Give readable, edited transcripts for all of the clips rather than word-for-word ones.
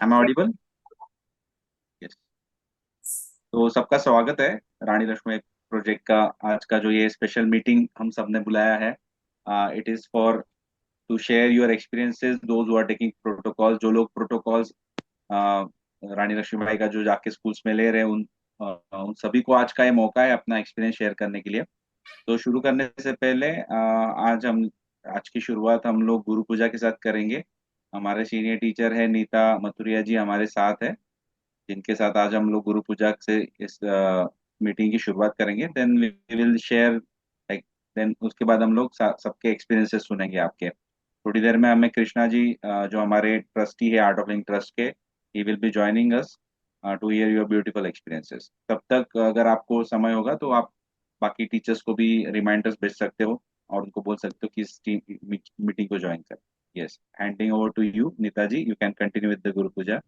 Am audible? Yes. तो सबका स्वागत है रानी लक्ष्मी प्रोजेक्ट का। आज का जो ये स्पेशल मीटिंग हम सब ने बुलाया है, it is for to share your experiences those who are taking protocol. जो लोग प्रोटोकॉल्स रानी लक्ष्मीबाई का जो जाके स्कूल्स में ले रहे हैं, उन सभी को आज का ये मौका है अपना एक्सपीरियंस शेयर करने के लिए। तो शुरू करने से पहले आज की शुरुआत हम लोग गुरु पूजा के साथ करेंगे। हमारे सीनियर टीचर है नीता मथुरिया जी हमारे साथ है, जिनके साथ आज हम लोग गुरु पूजा से इस मीटिंग की शुरुआत करेंगे। Then we will share, like, then उसके बाद हम लोग सबके एक्सपीरियंसेस सुनेंगे आपके। थोड़ी देर में हमें कृष्णा जी, जो हमारे ट्रस्टी है आर्ट ऑफ लिविंग ट्रस्ट के, he will be joining us to hear your beautiful experiences. तब तक अगर आपको समय होगा तो आप बाकी टीचर्स को भी रिमाइंडर्स भेज सकते हो और उनको बोल सकते हो कि इस मीटिंग को ज्वाइन कर। Yes, handing over to you Neeta ji, you can continue with the Guru Puja.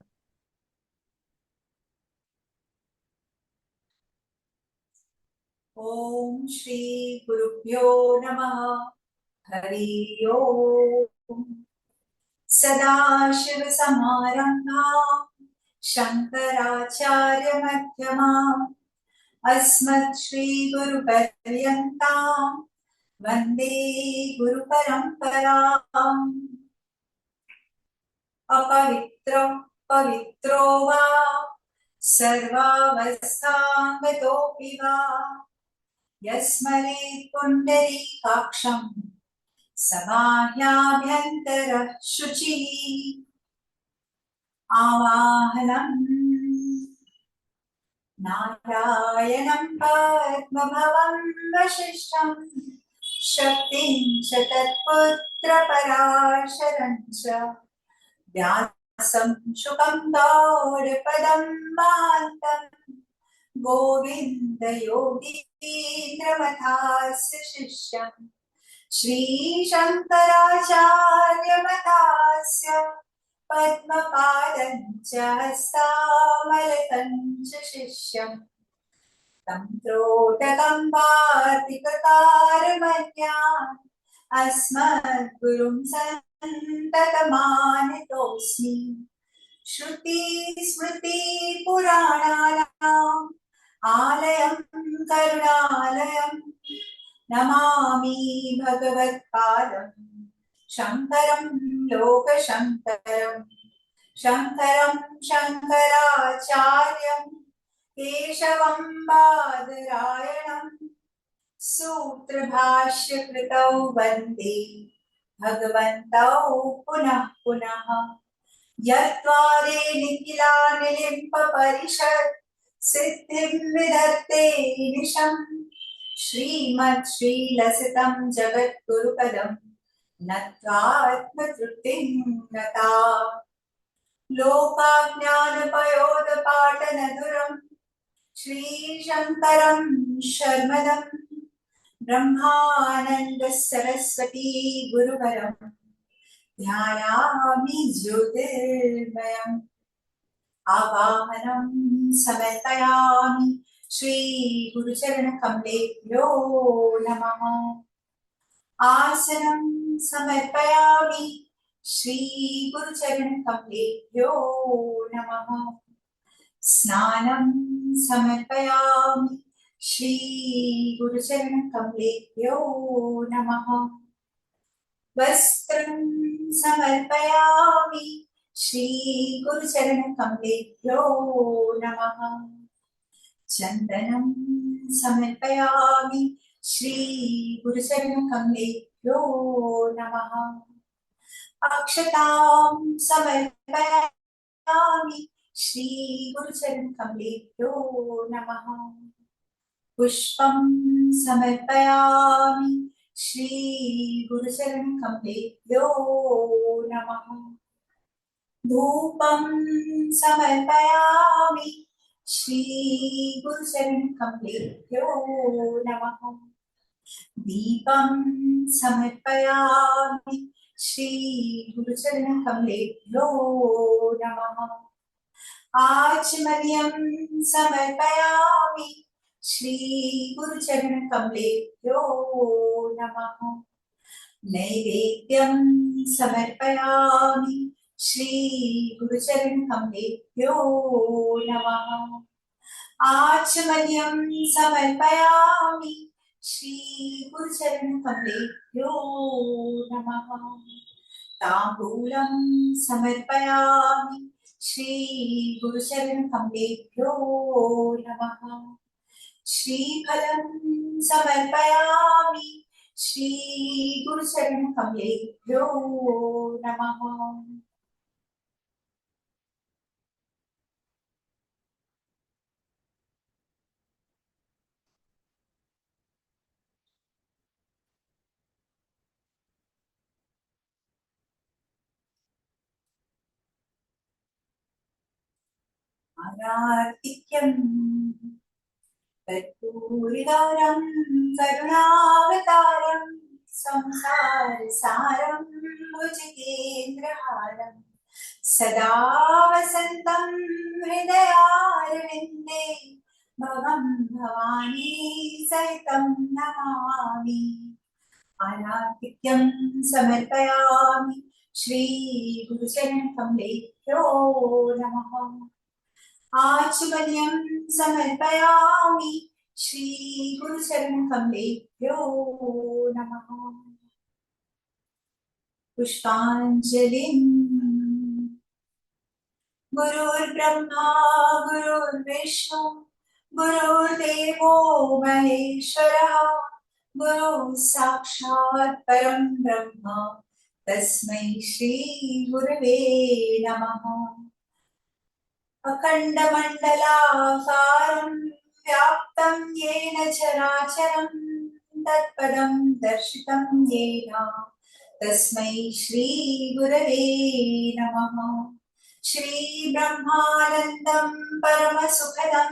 ओम श्री गुरुभ्यो नमः। हरि ओम। सदाशिव समारंभां शंकराचार्य मध्यमाम् अस्मत् श्री गुरुपर्यन्तां वन्दे गुरुपरम्पराम्। अपवित्रो पवित्रो वा सर्वावस्थांगतोऽपि वा यस्मरेत् पुण्डरीकाक्षं समाह्याभ्यन्तरः शुचिः। आवाहनम् नारायणं पद्मभवं वसिष्ठं शक्तिं च तत्पुत्रपराशरं च व्यासं शुकं गौडपदं महान्तम् गोविन्द योगीन्द्रमथास्य शिष्यम् श्रीशङ्कराचार्यमथास्य पद्मपादं च हस्तामलकं च शिष्यम् तं त्रोटकं वार्तिककारमन्यान् अस्मद्गुरुं सन्ततमानतोऽस्मि। श्रुतिस्मृतिपुराणानाम् आलयं करुणालयं नमामि भगवत्पादं शङ्करं लोकशङ्करं। शङ्करं शङ्कराचार्यं केशवं बादरायणं सूत्रभाष्यकृतौ वन्दे भगवन्तौ पुनः पुनः। यत्त्वारे निखिलानिलिम्पपरिषत् सिद्धिं विधत्ते निशम् श्रीमच्छ्रीलसितं जगद्गुरुपदं नत्वात्मतृप्तिं गता। लोकाज्ञानपयोदपाटनधुरं श्रीशङ्करं शर्मदं ब्रह्मानन्दसरस्वती गुरुवरं ध्यायामि ज्योतिर्मयम्। आवाहनं समर्पयामि श्रीगुरुचरणकमलेभ्यो नमः। आसनं समर्पयामि श्रीगुरुचरणकमलेभ्यो नमः। स्नानं समर्पयामि श्रीगुरुचरणकमलेभ्यो नमः। वस्त्रं समर्पयामि श्रीगुरुचरणकमलेभ्यो नमः। चन्दनं समर्पयामि श्रीगुरुचरणकमलेभ्यो नमः। अक्षतां समर्पयामि श्रीगुरुचरणकमलेभ्यो नमः। पुष्पं समर्पयामि श्रीगुरुचरणकमलेभ्यो नमः। धूपं समर्पयामि श्रीगुरुचरणकमलेभ्यो नमः। दीपं समर्पयामि श्रीगुरुचरणकमलेभ्यो नमः। आचमनीयं समर्पयामि श्रीगुरुचरणकमलेभ्यो नमः। नैवेद्यं समर्पयामि श्री गुरुचरण कमलेभ्यो नमः। आचमनीयं समर्पयामि श्री गुरुचरण कमलेभ्यो नमः। ताम्बूलं समर्पयामि श्री गुरुचरण कमलेभ्यो नमः। श्रीफलं समर्पयामि श्री गुरुचरण कमलेभ्यो नमः। अनार्तिक्यं कर्पूरितारं करुणावतारं संसारसारं भुजगेन्द्रहारं सदा वसन्तं हृदयारविन्दे भवं भवानी सहितं नमामि। अनार्तिक्यं समर्पयामि श्री गुरुचरण कमलेभ्यो नमः। आचमनीयं समर्पयामि श्री गुरुचरण कमलेभ्यो नमः। पुष्पाञ्जलिं गुरुर्ब्रह्मा गुरुर्विष्णु गुरुर्देवो महेश्वरः गुरुः साक्षात् परं ब्रह्म तस्मै श्री गुरवे नमः। अखण्डमण्डलाकारं व्याप्तं येन चराचरं तत्पदं दर्शितं येन तस्मै श्री गुरवे नमः। श्रीब्रह्मानन्दं परमसुखदं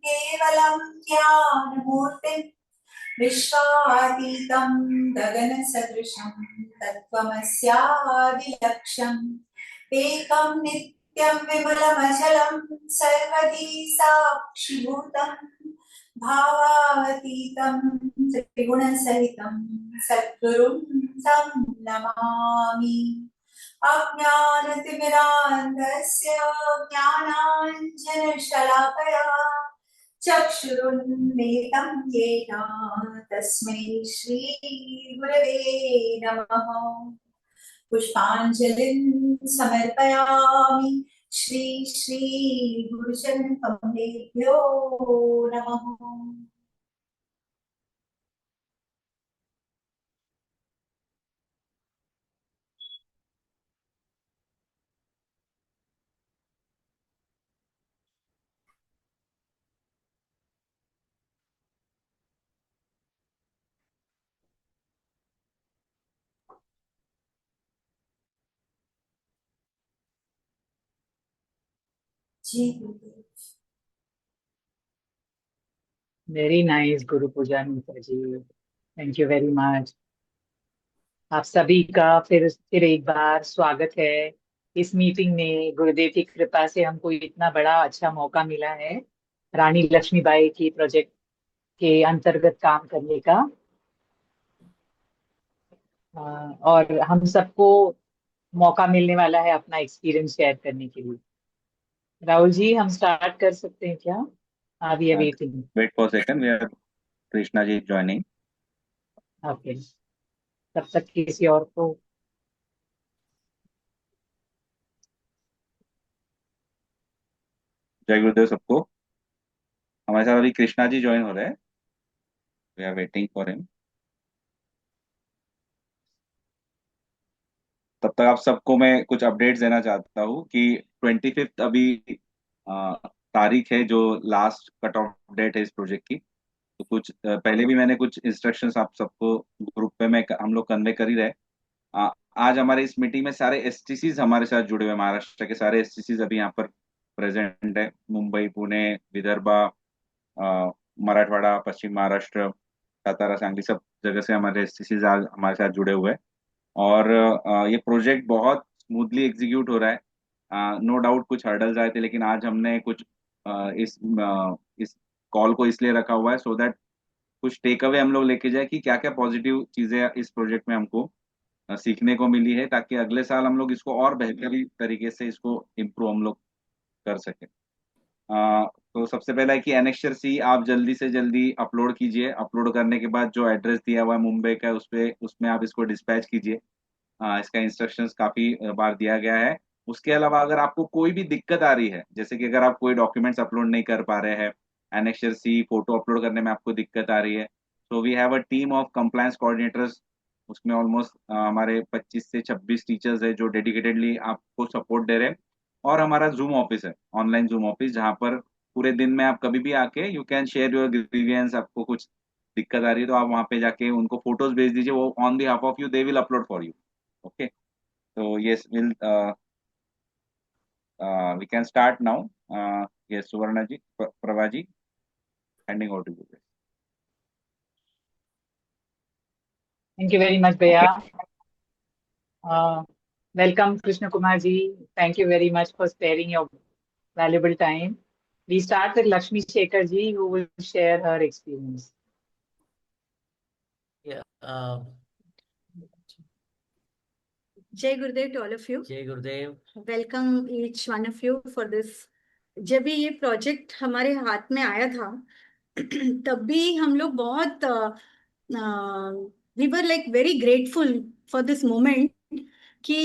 केवलं ज्ञानमूर्तिं विश्वातीतं गगनसदृशं तत्त्वमस्यादिलक्ष्यम् एकं नित्यं विमलमचलं सर्वधी साक्षिभूतं भावातीतं त्रिगुणसहितं सद्गुरुं तं नमामि। अज्ञानतिमिरान्धस्य ज्ञानाञ्जनशलाकया चक्षुरुन्मीलितं येन तस्मै श्रीगुरवे नमः। पुष्पाञ्जलिं समर्पयामि श्री श्री गुरुचरण कमलेभ्यो नमः। जी गुरुदेव। Very nice Guru Puja Nita ji, thank you very much. आप सभी का फिर एक बार स्वागत है इस मीटिंग में। गुरुदेव की कृपा से हमको इतना बड़ा अच्छा मौका मिला है रानी लक्ष्मीबाई की प्रोजेक्ट के अंतर्गत काम करने का। और हम सबको मौका मिलने वाला है अपना एक्सपीरियंस शेयर करने के लिए। राहुल जी, हम स्टार्ट कर सकते हैं क्या? We are waiting. Wait for second, we are Krishna ji joining. Okay, तब तक किसी और को। जय गुरुदेव सबको। हमारे साथ अभी कृष्णा जी ज्वाइन हो रहे हैं, we are waiting for him. तब तक आप सबको मैं कुछ अपडेट्स देना चाहता हूँ कि 25 अभी तारीख है जो लास्ट कट ऑफ डेट है इस प्रोजेक्ट की। तो कुछ पहले भी मैंने कुछ इंस्ट्रक्शंस आप सबको ग्रुप पे में हम लोग कन्वे कर ही रहे। आज हमारे इस मीटिंग में सारे एसटीसीज हमारे साथ जुड़े हुए हैं। महाराष्ट्र के सारे एसटीसीज अभी यहाँ पर प्रेजेंट है। मुंबई, पुणे, विदर्भा, मराठवाड़ा, पश्चिम महाराष्ट्र, सातारा, सांगली, सब जगह से हमारे एसटीसीज आज हमारे साथ जुड़े हुए हैं। और ये प्रोजेक्ट बहुत स्मूथली एग्जीक्यूट हो रहा है। नो डाउट कुछ हर्डल्स आए थे, लेकिन आज हमने कुछ इस कॉल को इसलिए रखा हुआ है सो दैट कुछ टेक अवे हम लोग लेके जाए कि क्या क्या पॉजिटिव चीजें इस प्रोजेक्ट में हमको सीखने को मिली है, ताकि अगले साल हम लोग इसको और बेहतरीन तरीके से इसको इम्प्रूव हम लोग कर सके। तो सबसे पहला है कि एनेक्स्चर सी आप जल्दी से जल्दी अपलोड कीजिए। अपलोड करने के बाद जो एड्रेस दिया हुआ है मुंबई का, उस पे उसमें आप इसको डिस्पैच कीजिए। इसका इंस्ट्रक्शंस काफी बार दिया गया है। उसके अलावा अगर आपको कोई भी दिक्कत आ रही है, जैसे कि अगर आप कोई डॉक्यूमेंट्स अपलोड नहीं कर पा रहे हैं, एनेक्स्चर सी फोटो अपलोड करने में आपको दिक्कत आ रही है, तो we have a team of compliance coordinators. उसमें ऑलमोस्ट हमारे 25 से 26 टीचर्स है जो डेडिकेटेडली आपको सपोर्ट दे रहे हैं। और हमारा जूम ऑफिस है, ऑनलाइन जूम ऑफिस, जहाँ पर पूरे दिन में आप कभी भी आके you can share your grievance. आपको कुछ दिक्कत आ रही है तो आप वहाँ पे जाके उनको फोटोज भेज दीजिए, वो on behalf of you they will upload for you. Okay, तो yes will we can start now. Yes Suvarna ji, Prabha ji, handing over to you. Thank you very much भैया। Welcome Krishna Kumar ji. Thank you very much for sparing your valuable time. We start with Lakshmi Shekhar ji, who will share her experience. Yeah. Jai Gurudev to all of you. जय गुरुदेव। Welcome each one of you for this. जब भी ये project हमारे हाथ में आया था तब भी हम लोग बहुत we were like very grateful for this moment कि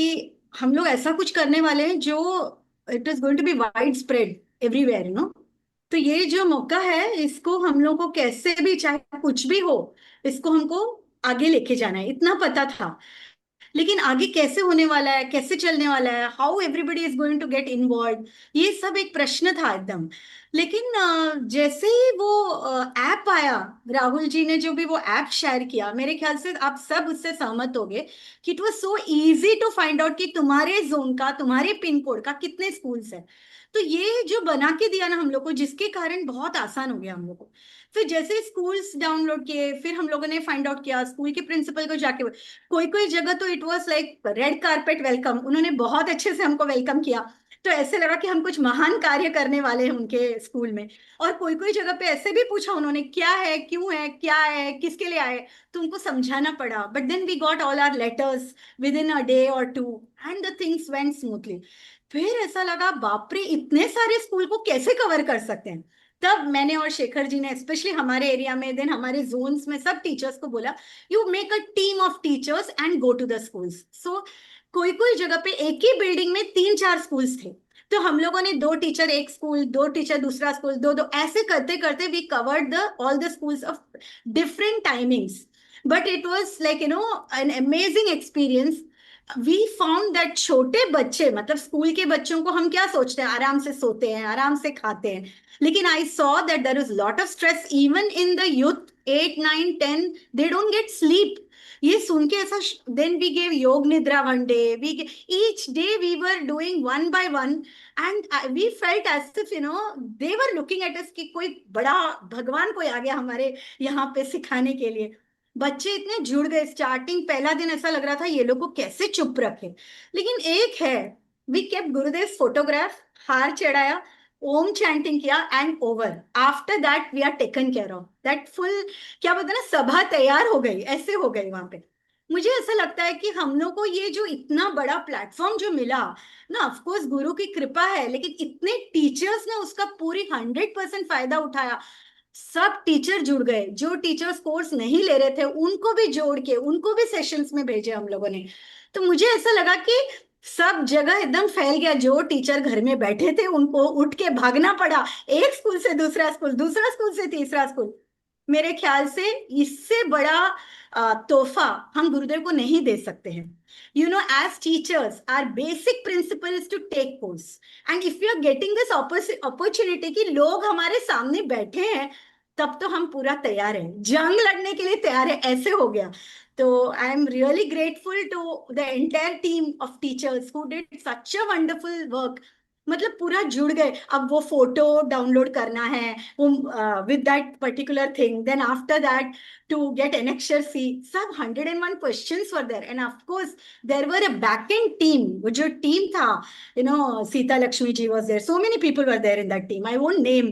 हम लोग ऐसा कुछ करने वाले हैं जो it is going to be widespread everywhere, you know. तो ये जो मौका है इसको हम लोग को कैसे भी, चाहे कुछ भी हो, इसको हमको आगे लेके जाना है, इतना पता था। लेकिन आगे कैसे होने वाला है, कैसे चलने वाला है, how everybody is going to get involve, ये सब एक प्रश्न था एकदम। लेकिन जैसे ही वो ऐप आया, राहुल जी ने जो भी वो ऐप शेयर किया, मेरे ख्याल से आप सब उससे सहमत होंगे कि it was so easy to find out कि तुम्हारे जोन का, तुम्हारे पिन कोड का कितने स्कूल्स है। तो ये जो बना के दिया ना हम लोग को, जिसके कारण बहुत आसान हो गया हम लोग को। फिर जैसे स्कूल्स डाउनलोड किए, फिर हम लोगों ने फाइंड आउट किया, स्कूल के प्रिंसिपल को जाके, कोई कोई जगह तो it was like red carpet welcome, उन्होंने बहुत अच्छे से हमको वेलकम किया। तो ऐसे लगा कि हम कुछ महान कार्य करने वाले हैं उनके स्कूल में। और कोई कोई जगह पे ऐसे भी पूछा उन्होंने, क्या है, क्यों है, क्या है, किसके लिए आए, तो उनको समझाना पड़ा। But then we got all our letters within a day or two and the things went smoothly. फिर ऐसा लगा बाप रे, इतने सारे स्कूल को कैसे कवर कर सकते हैं। तब मैंने और शेखर जी ने स्पेशली हमारे एरिया में, देन हमारे जोन्स में सब टीचर्स को बोला, you make a team of teachers and go to the schools. So कोई कोई जगह पे एक ही बिल्डिंग में 3-4 स्कूल्स थे, तो हम लोगों ने 2 टीचर एक स्कूल, 2 टीचर दूसरा स्कूल, दो दो ऐसे करते करते we covered the all the schools of different timings. But it was like you know an amazing experience. We found that छोटे बच्चे, मतलब स्कूल के बच्चों को हम क्या सोचते हैं, आराम से सोते हैं, आराम से खाते हैं, लेकिन I saw that there is lot of stress even in the youth 8, 9, 10, they don't get sleep. ये सुन के ऐसा, then we gave Yoga Nidra one day, we each day we were doing one by one and we felt as if you know they were looking at us कि कोई बड़ा भगवान कोई आ गया हमारे यहाँ पे सिखाने के लिए। बच्चे इतने जुड़ गए, स्टार्टिंग पहला दिन ऐसा लग रहा था ये लोग को कैसे चुप रखे। लेकिन एक है, वी केप्ट गुरुदेव फोटोग्राफ, हार चढ़ाया, ओम चैंटिंग किया and over. After that we are taken care of that full, क्या बोलते हैं ना, सभा तैयार हो गई, ऐसे हो गई वहां पे। मुझे ऐसा लगता है कि हम लोग को ये जो इतना बड़ा प्लेटफॉर्म जो मिला ना, ऑफ कोर्स गुरु की कृपा है, लेकिन इतने टीचर्स ने उसका पूरी 100% फायदा उठाया। सब टीचर जुड़ गए, जो टीचर्स कोर्स नहीं ले रहे थे उनको भी जोड़ के उनको भी सेशंस में भेजे हम लोगों ने। तो मुझे ऐसा लगा कि सब जगह एकदम फैल गया, जो टीचर घर में बैठे थे उनको उठ के भागना पड़ा, एक स्कूल से दूसरा स्कूल, दूसरा स्कूल से तीसरा स्कूल। मेरे ख्याल से इससे बड़ा तोहफा हम गुरुदेव को नहीं दे सकते हैं। You know, as teachers, our basic principle is to take course. And if we are getting this opportunity कि लोग हमारे सामने बैठे हैं, तब तो हम पूरा तैयार हैं, जंग लड़ने के लिए तैयार है, ऐसे हो गया। तो I am really grateful to the entire team of teachers who did such a wonderful work. मतलब पूरा जुड़ गए। अब वो फोटो डाउनलोड करना है with that particular thing, then after that to get annexure C, सब 101 questions were there, and of course there were a back-end team, वो जो टीम था, you know, Sita Lakshmi ji was there, so many people were there in that team, I won't name।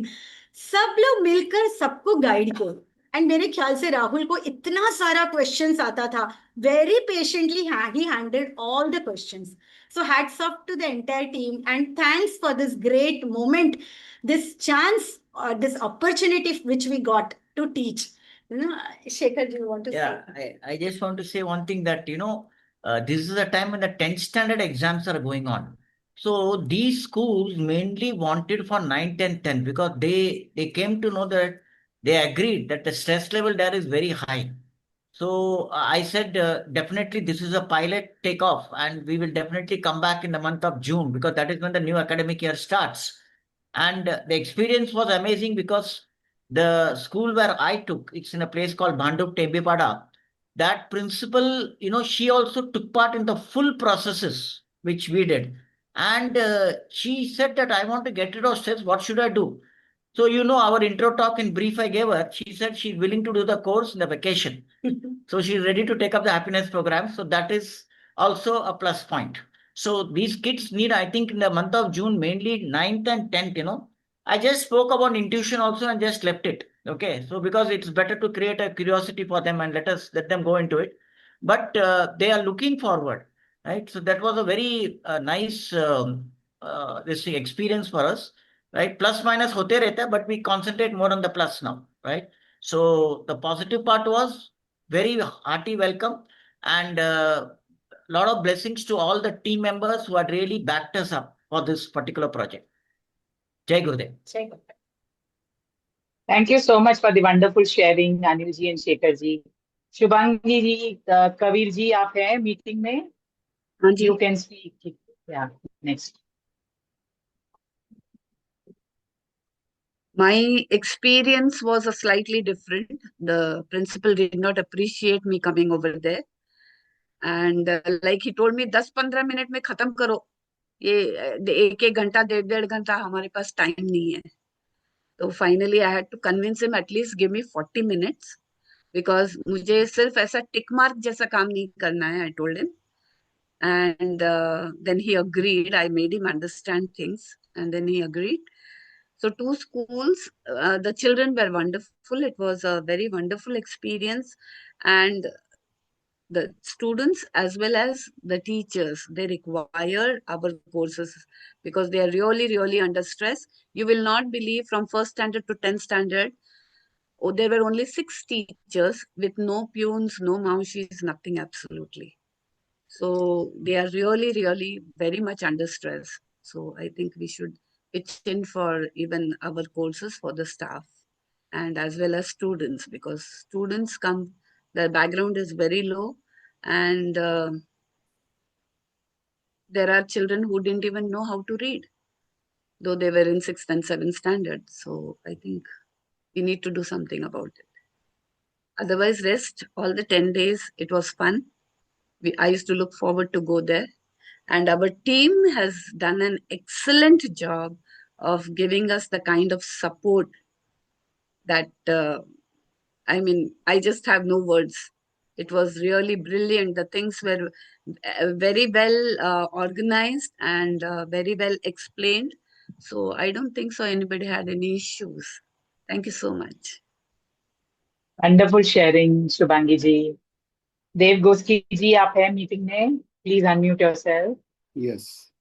सब लोग मिलकर सबको guide किए, and मेरे ख्याल से राहुल को इतना सारा क्वेश्चंस आता था, very patiently he handled all the questions. So hats off to the entire team and thanks for this great moment, this chance, this opportunity which we got to teach. Shekhar, do you want to say? Yeah, I just want to say one thing that, this is a time when the 10th standard exams are going on. So these schools mainly wanted for 9th and 10th because they came to know that they agreed that the stress level there is very high. So I said, definitely this is a pilot takeoff, and we will definitely come back in the month of June because that is when the new academic year starts. And the experience was amazing because the school where I took, it's in a place called Bhandup Tembipada. That principal, she also took part in the full processes which we did. And she said that I want to get rid of stress. What should I do? So, our intro talk in brief I gave her, she said she's willing to do the course in the vacation. So she's ready to take up the happiness program. So that is also a plus point. So these kids need, I think, in the month of June, mainly 9th and 10th, I just spoke about intuition also and just left it. Okay. So because it's better to create a curiosity for them and let them go into it. But they are looking forward, right? So that was a very nice this experience for us, right? Plus minus hote rehta, but we concentrate more on the plus now, right? So the positive part was very hearty welcome and lot of blessings to all the team members who had really backed us up for this particular project. Jai Gurudev. Jai Gurudev. Thank you so much for the wonderful sharing, Anil ji and Shekhar ji. Shubhangi ji, Kabir ji, आप हैं meeting में? हाँ जी. You can speak. Yeah, next. My experience was a slightly different. The principal did not appreciate me coming over there. And like he told me, 10-15 minute में खत्म करो. ये 1-1 घंटा 1.5 घंटा हमारे पास टाइम नहीं है. तो finally I had to convince him at least give me 40 minutes because मुझे सिर्फ ऐसा tick mark जैसा काम नहीं करना है, I told him. And then he agreed. I made him understand things and then he agreed. So 2 schools, the children were wonderful. It was a very wonderful experience. And the students as well as the teachers, they require our courses because they are really, really under stress. You will not believe from 1st standard to 10th standard, there were only 6 teachers with no peons, no maushis, nothing absolutely. So they are really, really very much under stress. So I think we should pitch in for even our courses for the staff and as well as students because students come, their background is very low and there are children who didn't even know how to read, though they were in 6th and 7th standard. So I think we need to do something about it. Otherwise, rest all the 10 days, it was fun. I used to look forward to go there. And our team has done an excellent job of giving us the kind of support that, I just have no words. It was really brilliant. The things were very well organized and very well explained. So I don't think so anybody had any issues. Thank you so much. Wonderful sharing, Shubhangi ji. Dev Goski ji, आप हैं meeting में? Please unmute yourself. Yes.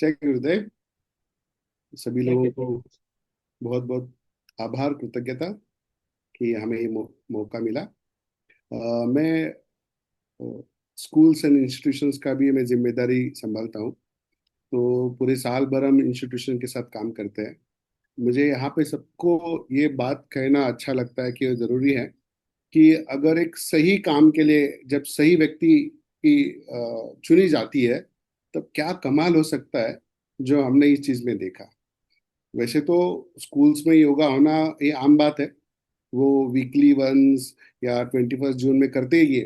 जय गुरुदेव. सभी लोगों को बहुत बहुत आभार, कृतज्ञता कि हमें ये मौका मिला. मैं स्कूल्स एंड इंस्टीट्यूशंस का भी मैं जिम्मेदारी संभालता हूँ. तो पूरे साल भर हम इंस्टीट्यूशन के साथ काम करते हैं. मुझे यहाँ पे सबको ये बात कहना अच्छा लगता है कि ज़रूरी है कि अगर एक सही काम के लिए जब सही व्यक्ति की चुनी जाती है तब क्या कमाल हो सकता है जो हमने इस चीज़ में देखा. वैसे तो स्कूल्स में योगा होना ये आम बात है, वो वीकली वंस या 21 जून में करते ही है,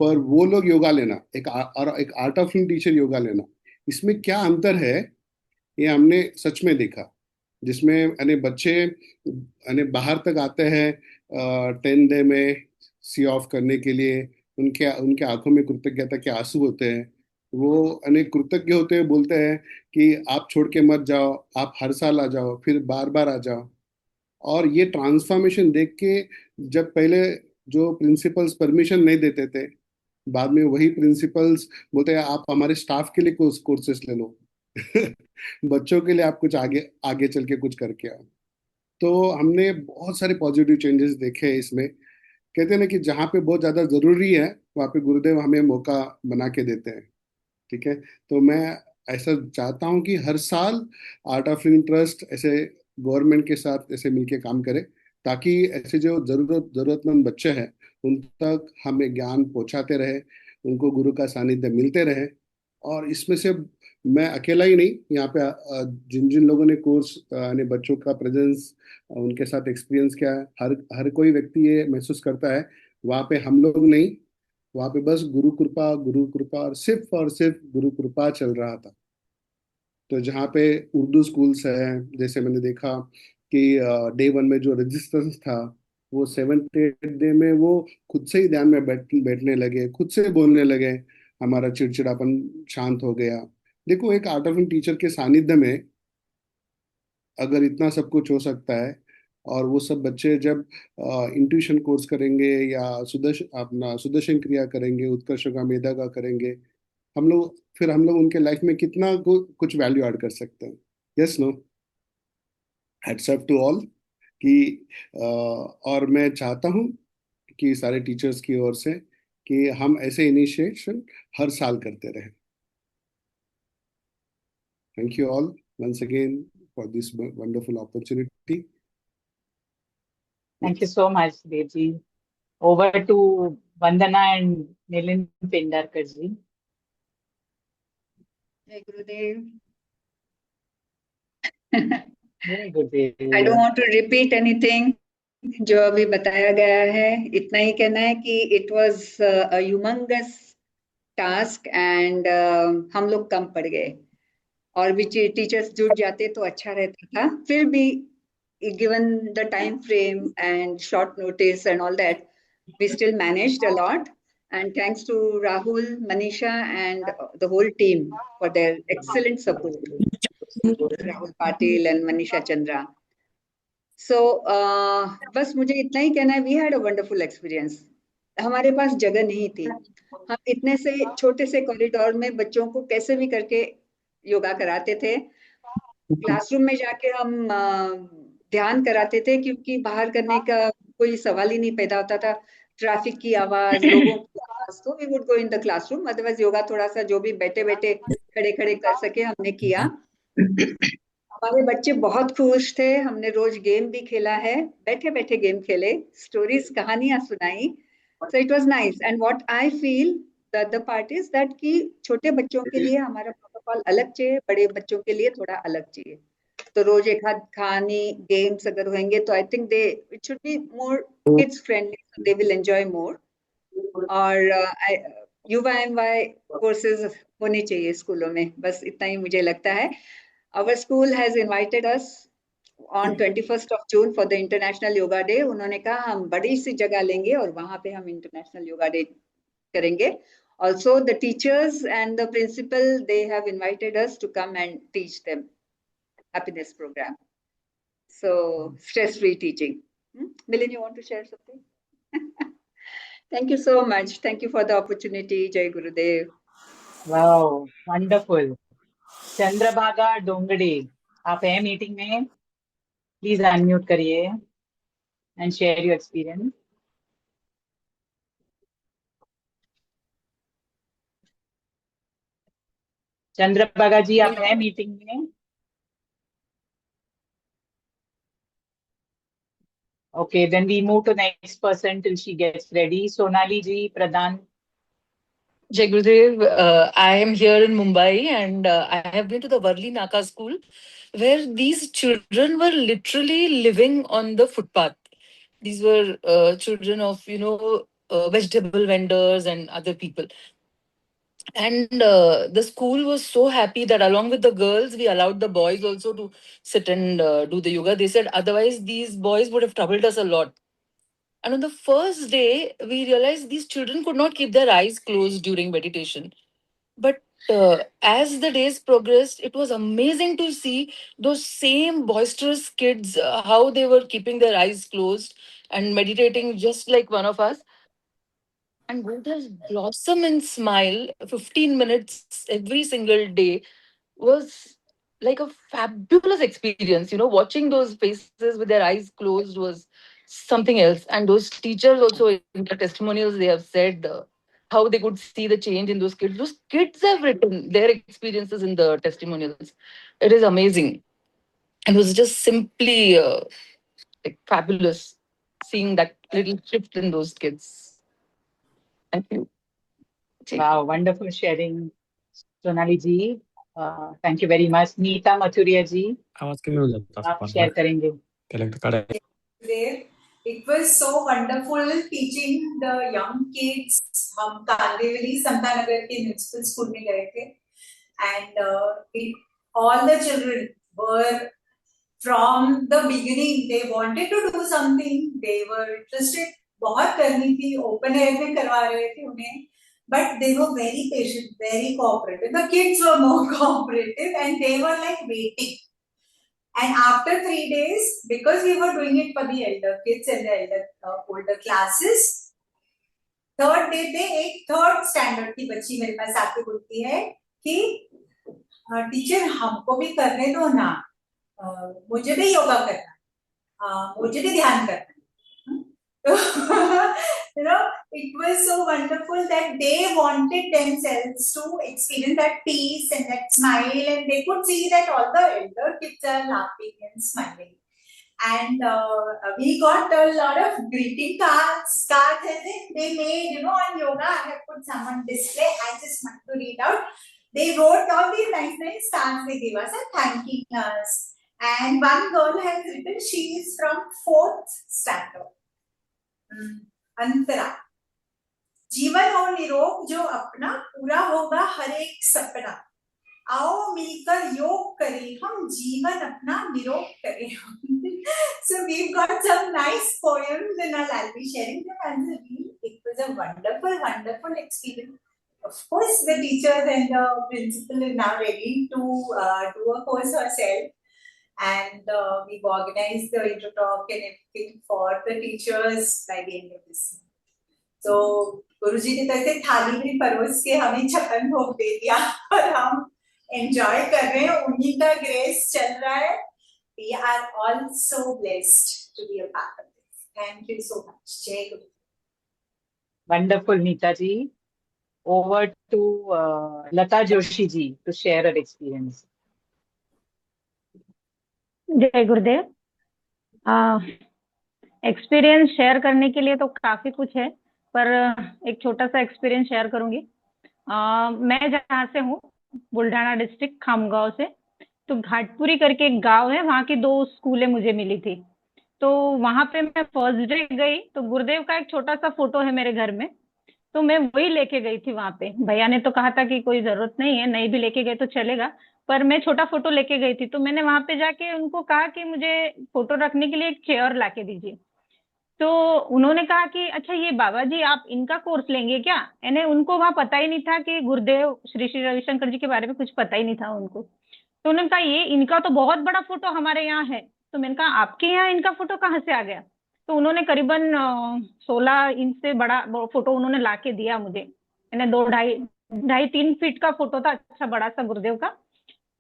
पर वो लोग योगा लेना, एक art of living teacher yoga लेना, इसमें क्या अंतर है ये हमने सच में देखा. जिसमें बच्चे बाहर तक आते हैं 10 डे में सी ऑफ करने के लिए, उनके आंखों में कृतज्ञता के आंसू होते हैं. वो अनेक कृतज्ञ होते हुए बोलते हैं कि आप छोड़ के मत जाओ, आप हर साल आ जाओ, फिर बार बार आ जाओ। और ये ट्रांसफॉर्मेशन देख के, जब पहले जो प्रिंसिपल्स परमिशन नहीं देते थे, बाद में वही प्रिंसिपल्स बोलते हैं आप हमारे स्टाफ के लिए कोर्सेस ले लो। बच्चों के लिए आप कुछ आगे आगे चल के कुछ करके आओ। तो हमने बहुत सारे पॉजिटिव चेंजेस देखे हैं इसमें। कहते हैं ना कि जहाँ पे बहुत ज्यादा जरूरी है, वहाँ पे गुरुदेव हमें मौका बना के देते हैं। ठीक है। तो मैं ऐसा चाहता हूँ कि हर साल आर्ट ऑफ लिविंग ट्रस्ट ऐसे गवर्नमेंट के साथ ऐसे मिलके काम करे, ताकि ऐसे जो जरूरतमंद बच्चे हैं उन तक हमें ज्ञान पहुंचाते रहे, उनको गुरु का सानिध्य मिलते रहे। और इसमें से मैं अकेला ही नहीं, यहाँ पे जिन जिन लोगों ने कोर्स यानी बच्चों का प्रेजेंस उनके साथ एक्सपीरियंस किया है, हर हर कोई व्यक्ति ये महसूस करता है वहाँ पे हम लोग नहीं, वहाँ पे बस गुरु कृपा और सिर्फ गुरु कृपा चल रहा था। तो जहाँ पे उर्दू स्कूल्स है, जैसे मैंने देखा कि डे 1 में जो रजिस्टेंस था, वो 7th 8th डे में वो खुद से ही ध्यान में बैठने लगे, खुद से बोलने लगे, हमारा चिड़चिड़ापन शांत हो गया। देखो, एक आर्ट ऑफ टीचर के सानिध्य में अगर इतना सब कुछ हो सकता है, और वो सब बच्चे जब इंट्यूशन कोर्स करेंगे या सुदर्शन क्रिया करेंगे, उत्कर्ष का मेधा का करेंगे, हम लोग उनके लाइफ में कितना कुछ वैल्यू ऐड कर सकते हैं। Yes, no, hats off to all. कि और मैं चाहता हूँ कि सारे टीचर्स की ओर से कि हम ऐसे इनिशिएशन हर साल करते रहें। Thank you all once again for this wonderful opportunity. Thank you so much, Devji. Over to Vandana and Milind Pendarkar ji. जय Gurudev. Very good. I don't want to repeat anything जो अभी बताया गया है। इतना ही कहना है कि it was a humongous task and हम लोग कम पड़ गए, और भी टीचर्स जुड़ जाते तो अच्छा रहता था। फिर भी given the time frame and short notice and all that, we still managed a lot, and thanks to Rahul, Manisha and the whole team for their excellent support. Rahul Patil and Manisha Chandra. So बस मुझे इतना ही कहना है, we had a wonderful experience. हमारे पास जगह नहीं थी, हम इतने से छोटे से कॉरिडोर में बच्चों को कैसे भी करके योगा कराते थे। क्लासरूम में जाके हम ध्यान कराते थे, क्योंकि बाहर करने का कोई सवाल ही नहीं पैदा होता था। ट्रैफिक की आवाज, लोगों की आवाज, तो we would go in the classroom. Otherwise yoga थोड़ा सा जो भी बैठे बैठे खड़े खड़े कर सके हमने किया। हमारे बच्चे बहुत खुश थे, हमने रोज गेम भी खेला है, बैठे बैठे गेम खेले, स्टोरीज कहानियां सुनाई। So it was nice. And what I feel the part is that कि छोटे बच्चों के लिए हमारा प्रोटोकॉल अलग चाहिए, बड़े बच्चों के लिए थोड़ा अलग चाहिए। तो रोज एक आध कहानी गेम्स अगर होंगे तो I think they it should be more kids friendly, so they will enjoy मोर। और UYMY कोर्सेज होने चाहिए स्कूलों में, बस इतना ही मुझे लगता है। Our school has invited us on 21st of June for the International Yoga Day. उन्होंने कहा हम बड़ी सी जगह लेंगे और वहां पे हम International Yoga Day करेंगे। Also the teachers and the principal, they have invited us to come and teach them happiness program. So stress-free teaching. Milind, you want to share something? Thank you so much. Thank you for the opportunity. Jai Gurudev. Wow, wonderful. Chandrabhaga डोंगड़े, आप हैं meeting में? Please unmute करिए and share your experience. Chandrabhaga ji, आप हैं meeting में? Okay, then we move to next person till she gets ready. Sonali ji, Pradhan. Jai Gurudev, I am here in Mumbai, and I have been to the Varli Naka school, where these children were literally living on the footpath. These were children of, vegetable vendors and other people. And the school was so happy that along with the girls, we allowed the boys also to sit and do the yoga. They said otherwise these boys would have troubled us a lot. And on the first day, we realized these children could not keep their eyes closed during meditation. But as the days progressed, it was amazing to see those same boisterous kids, how they were keeping their eyes closed and meditating just like one of us. And Buddha's blossom and smile, 15 minutes every single day, was like a fabulous experience. Watching those faces with their eyes closed was something else. And those teachers also, in their testimonials, they have said how they could see the change in those kids. Those kids have written their experiences in the testimonials. It is amazing. And it was just simply like fabulous seeing that little shift in those kids. Thank you. Wow, wonderful sharing, Sonali ji. Thank you very much. Neeta Mathuria ji, आवाज कमी हो जाता आप share करेंगे. There, it was so wonderful teaching the young kids. हम कांदिवली संतानगर के municipal school में गए थे, and all the children were from the beginning. They wanted to do something. They were interested. बहुत करनी थी. Open air में करवा रहे थे उन्हें. But they were very patient, very cooperative. The kids were more cooperative, and they were like waiting. And after 3 days, because we were doing it for the elder kids and the older classes, third day पे एक third standard की बच्ची मेरे पास आके बोलती है कि teacher हमको भी करने दो ना, मुझे भी योगा करना, मुझे भी ध्यान करना. It was so wonderful that they wanted themselves to experience that peace and that smile, and they could see that all the elder kids are laughing and smiling. And we got a lot of greeting cards as they made, on yoga. I have put some on display. I just want to read out. They wrote all these nice cards they gave us and thanking us. And one girl has written, she is from 4th standard. अंतरा, जीवन हो निरोग जो अपना, पूरा होगा हर एक सपना. आओ मिलकर योग करें हम, जीवन अपना निरोग करें. So we've got some nice poems and I'll be sharing them as a reel. It was a wonderful experience. Of course, the teachers and the principal is now ready to do a course herself. And we've organized the intro talk and everything for the teachers by the end of this month. So गुरुजी ने तो ऐसे थाली में परोस के हमें छप्पन भोग दे दिया और हम एंजॉय कर रहे हैं. उन्हीं का ग्रेस चल रहा है. We are all so blessed to be a part of this. Thank you so much. Jai Guru. Wonderful, Neeta ji. Over to Lata Joshi ji to share her experience. जय गुरुदेव. Experience share करने के लिए तो काफी कुछ है, पर एक छोटा सा एक्सपीरियंस शेयर करूंगी. मैं जहाँ से हूँ, बुल्ढाना डिस्ट्रिक्ट खामगांव से, तो घाटपुरी करके एक गांव है, वहाँ की 2 स्कूलें मुझे मिली थी. तो वहां पे मैं फर्स्ट डे गई तो गुरुदेव का एक छोटा सा फोटो है मेरे घर में, तो मैं वही लेके गई थी वहां पे. भैया ने तो कहा था कि कोई जरूरत नहीं है, नहीं भी लेके गए तो चलेगा, पर मैं छोटा फोटो लेके गई थी. तो मैंने वहां पे जाके उनको कहा कि मुझे फोटो रखने के लिए एक चेयर लाके दीजिए. तो उन्होंने कहा कि अच्छा ये बाबा जी आप इनका कोर्स लेंगे क्या. यानी उनको वहां पता ही नहीं था कि गुरुदेव श्री श्री रविशंकर जी के बारे में कुछ पता ही नहीं था उनको. तो उन्होंने कहा ये इनका तो बहुत बड़ा फोटो हमारे यहाँ है. तो मैंने कहा आपके यहाँ इनका फोटो कहाँ से आ गया. तो उन्होंने करीबन 16 इंच से बड़ा फोटो उन्होंने लाके दिया मुझे. यानी 2-2.5-3 फीट का फोटो था, अच्छा बड़ा सा गुरुदेव का.